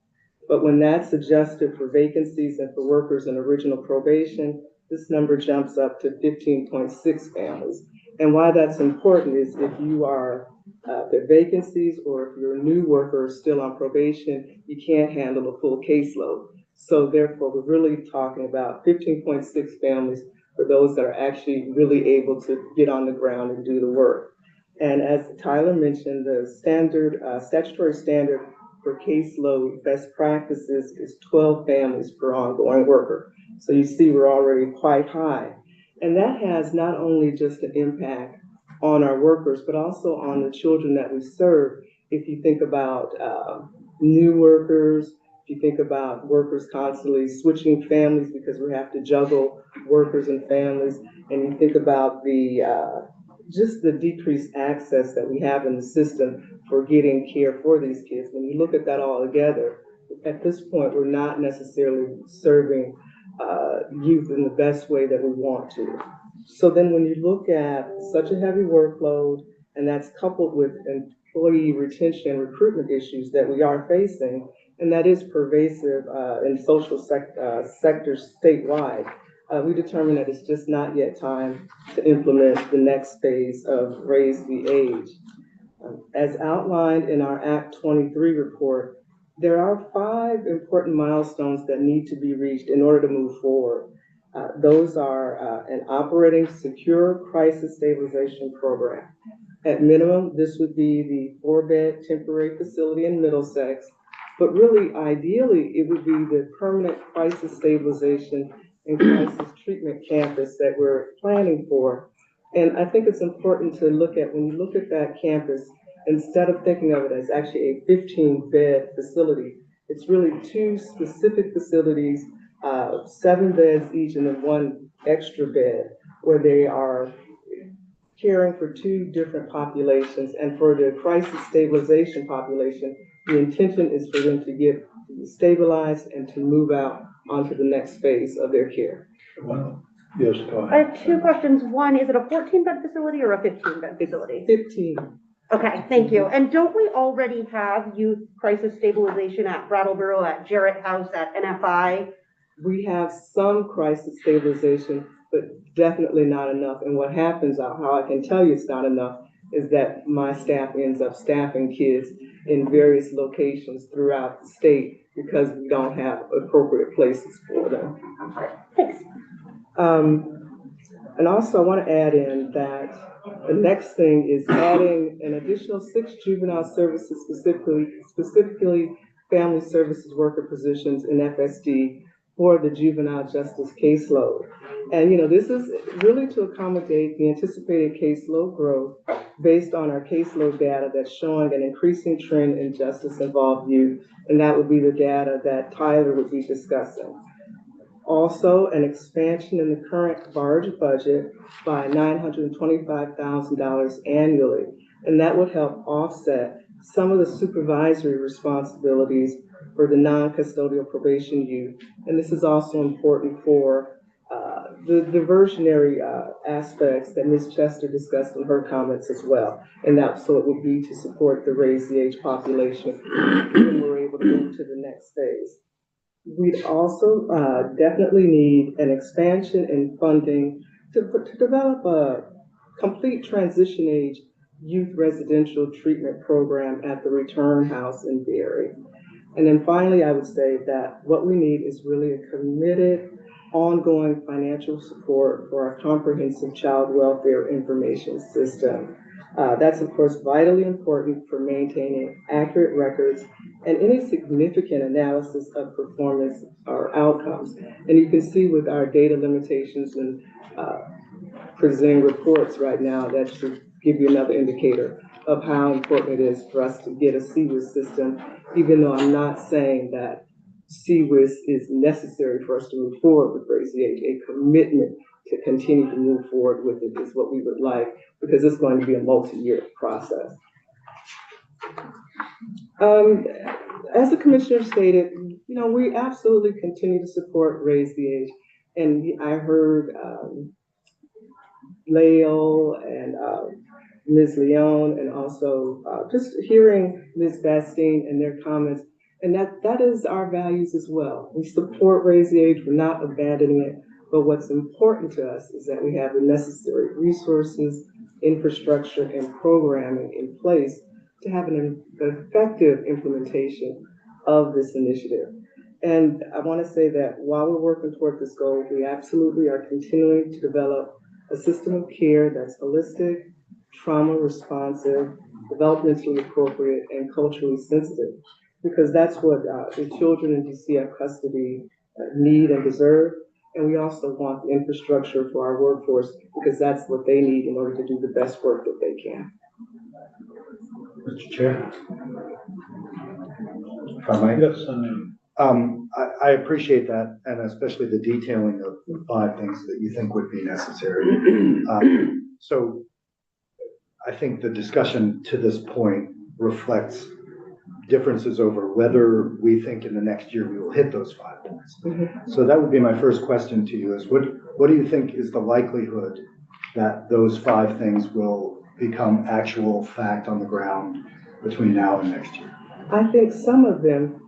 But when that's adjusted for vacancies and for workers in original probation, this number jumps up to 15.6 families. And why that's important is if you are the vacancies or if you're a new worker still on probation, you can't handle a full caseload. So therefore, we're really talking about 15.6 families for those that are actually really able to get on the ground and do the work. And as Tyler mentioned, the standard, statutory standard for caseload best practices is 12 families per ongoing worker. So you see we're already quite high. And that has not only just an impact on our workers, but also on the children that we serve. If you think about new workers, if you think about workers constantly switching families because we have to juggle workers and families, and you think about the just the decreased access that we have in the system for getting care for these kids. When you look at that all together, at this point, we're not necessarily serving youth in the best way that we want to. So then when you look at such a heavy workload, and that's coupled with employee retention and recruitment issues that we are facing, and that is pervasive in social sectors statewide, we determined that it's just not yet time to implement the next phase of raise the age. As outlined in our Act 23 report, there are 5 important milestones that need to be reached in order to move forward. Those are an operating secure crisis stabilization program. At minimum, this would be the 4-bed temporary facility in Middlesex, but really ideally, it would be the permanent crisis stabilization and crisis treatment campus that we're planning for. And I think it's important to look at, when you look at that campus, instead of thinking of it as actually a 15-bed facility, it's really 2 specific facilities, 7 beds each, and then 1 extra bed, where they are caring for 2 different populations. And for the crisis stabilization population, the intention is for them to get stabilized and to move out onto the next phase of their care. Yes, go I ahead. have 2 questions. One, is it a 14-bed facility or a 15-bed facility? 15. Okay, thank you. And don't we already have youth crisis stabilization at Brattleboro, at Jarrett House, at NFI? We have some crisis stabilization, but definitely not enough. And what happens, how I can tell you it's not enough, is that my staff ends up staffing kids in various locations throughout the state because we don't have appropriate places for them. Thanks. And also I want to add in that the next thing is adding an additional 6 juvenile services, specifically family services worker positions in FSD for the juvenile justice caseload. And this is really to accommodate the anticipated caseload growth based on our caseload data that's showing an increasing trend in justice-involved youth, and that would be the data that Tyler would be discussing. Also, an expansion in the current barge budget by $925,000 annually, and that would help offset some of the supervisory responsibilities for the non-custodial probation youth. And this is also important for the diversionary aspects that Ms. Chester discussed in her comments as well. And so it would be to support the raise the age population when we're able to move to the next phase. We'd also definitely need an expansion in funding to develop a complete transition age youth residential treatment program at the Return House in Berry. And then finally, I would say that what we need is really a committed, ongoing financial support for our comprehensive child welfare information system. That's of course vitally important for maintaining accurate records and any significant analysis of performance or outcomes. And you can see with our data limitations and presenting reports right now, that should give you another indicator of how important it is for us to get a CWIS system, even though I'm not saying that CWIS is necessary for us to move forward with Raise the Age. A commitment to continue to move forward with it is what we would like, because it's going to be a multi-year process. As the commissioner stated, we absolutely continue to support Raise the Age. And I heard Lael and Ms. Leon, and also just hearing Ms. Bastine and their comments. And that is our values as well. We support Raise the Age, we're not abandoning it, but what's important to us is that we have the necessary resources, infrastructure, and programming in place to have an effective implementation of this initiative. And I want to say that while we're working toward this goal, we absolutely are continuing to develop a system of care that's holistic, trauma responsive, developmentally appropriate, and culturally sensitive, because that's what the children in DCF custody need and deserve. And we also want the infrastructure for our workforce, because that's what they need in order to do the best work that they can. Mr. Chair? If I might? Yes, I appreciate that, and especially the detailing of the 5 things that you think would be necessary. So I think the discussion to this point reflects differences over whether we think in the next year we will hit those 5 points. So that would be my first question to you, is what do you think is the likelihood that those 5 things will become actual fact on the ground between now and next year? I think some of them,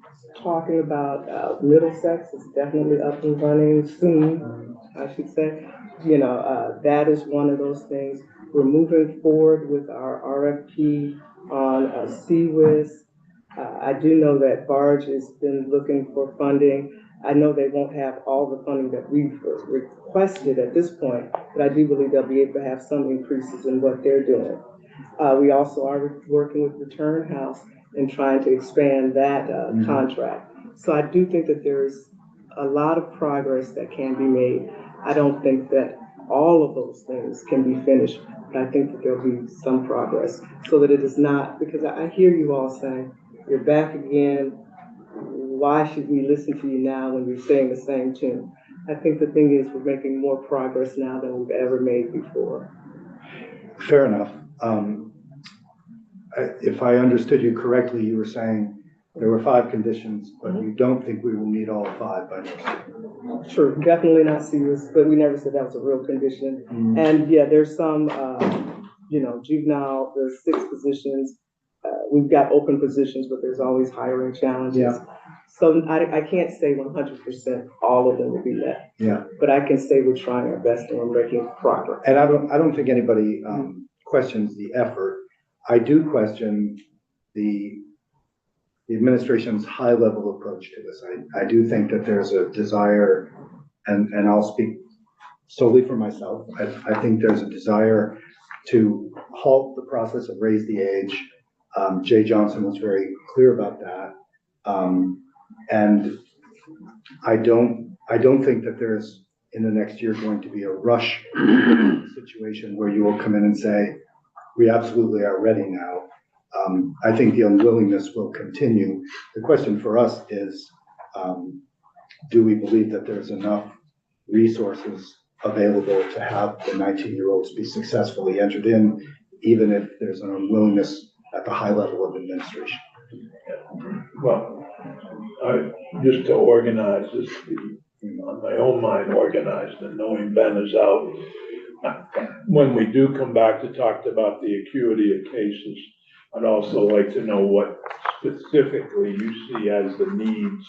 talking about Middlesex, is definitely up and running soon, I should say. That is one of those things. We're moving forward with our RFP on CWIS. I do know that Barge has been looking for funding. I know they won't have all the funding that we've requested at this point, but I do believe they'll be able to have some increases in what they're doing. We also are working with Return House and trying to expand that contract. So I do think that there's a lot of progress that can be made. I don't think that all of those things can be finished, but I think that there'll be some progress, so that it is not, because I hear you all saying, you're back again, why should we listen to you now when you're saying the same tune? I think the thing is, we're making more progress now than we've ever made before. Fair enough. If I understood you correctly, you were saying there were 5 conditions, but you don't think we will meet all 5 by next year. True, definitely not serious, but we never said that was a real condition. And yeah, there's some, juvenile, there's 6 positions. We've got open positions, but there's always hiring challenges. Yeah. So I can't say 100% all of them will be met. Yeah. But I can say we're trying our best and we're making progress. And I don't think anybody questions the effort. I do question the administration's high level approach to this. I do think that there's a desire, and I'll speak solely for myself. I think there's a desire to halt the process of Raise the Age. Jay Johnson was very clear about that. And I don't think that there's in the next year going to be a rush situation where you will come in and say, we absolutely are ready now. I think the unwillingness will continue. The question for us is, do we believe that there's enough resources available to have the 19-year-olds be successfully entered in, even if there's an unwillingness at the high level of administration? Well, just to organize this, on my own mind organized, and knowing Ben is out, when we do come back to talk about the acuity of cases, I'd also like to know what specifically you see as the needs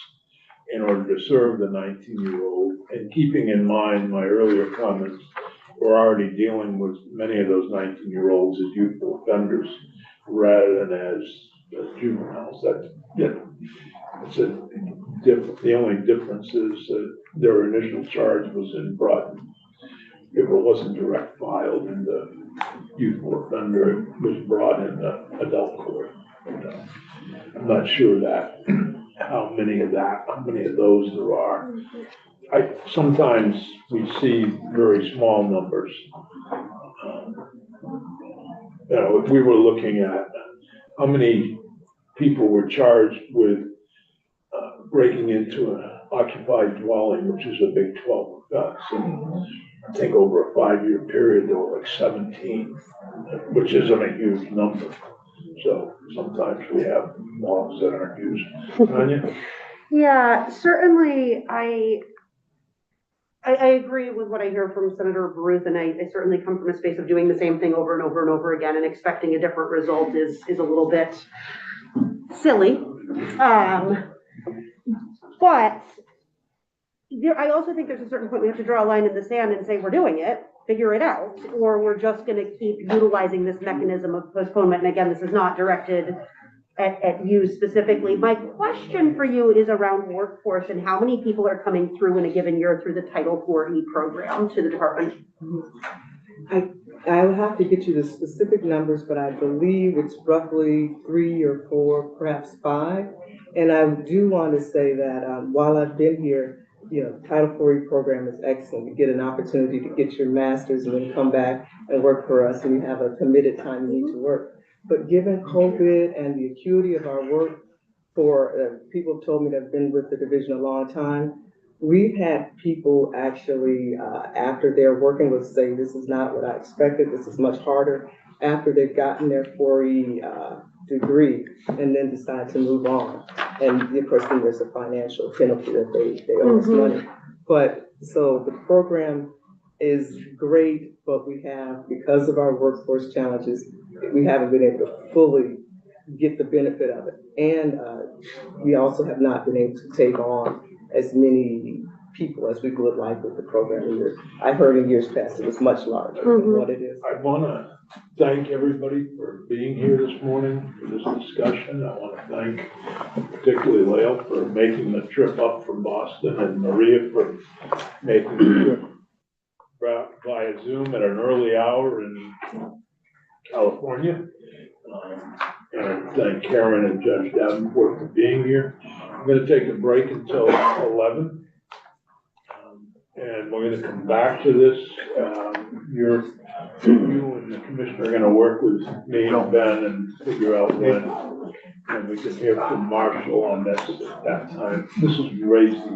in order to serve the 19-year-old, and keeping in mind my earlier comments, we're already dealing with many of those 19-year-olds as youthful offenders rather than as juveniles. The only difference is that their initial charge was in Broughton. It wasn't direct filed in the youthful offender was brought in the adult court. I'm not sure how many of those there are. Sometimes we see very small numbers. If we were looking at how many people were charged with breaking into an occupied dwelling, which is a big 12 offense, and I think over a 5-year period, there were like 17, which isn't a huge number. So sometimes we have laws that aren't used. Tanya? Yeah, certainly, I agree with what I hear from Senator Baruth, and I certainly come from a space of doing the same thing over and over and over again and expecting a different result is a little bit silly. But I also think there's a certain point we have to draw a line in the sand and say, we're doing it, figure it out, or we're just gonna keep utilizing this mechanism of postponement. And again, this is not directed at you specifically. My question for you is around workforce and how many people are coming through in a given year through the Title IV-E program to the department? I will have to get you the specific numbers, but I believe it's roughly 3 or 4, perhaps 5. And I do want to say that while I've been here, Title IV-E program is excellent. You get an opportunity to get your master's and then come back and work for us, and you have a committed time you need to work. But given COVID and the acuity of our work, for people have told me that have been with the division a long time, we've had people actually, after they're working with, say, this is not what I expected, this is much harder, after they've gotten their 4E degree, and then decide to move on. And of course, then there's a financial penalty that they owe us money. But so the program is great, but we have, because of our workforce challenges, we haven't been able to fully get the benefit of it. And we also have not been able to take on as many people as we would like with the program. I heard in years past it was much larger than what it is. I want to thank everybody for being here this morning for this discussion. I want to thank particularly Lael for making the trip up from Boston, and Maria for making the trip via Zoom at an early hour in California. And thank Karen and Judge Davenport for being here. I'm going to take a break until 11. And we're going to come back to this. You and the commissioner are going to work with me and Ben and figure out when. And we can hear from Marshall on this at that time. This is raise the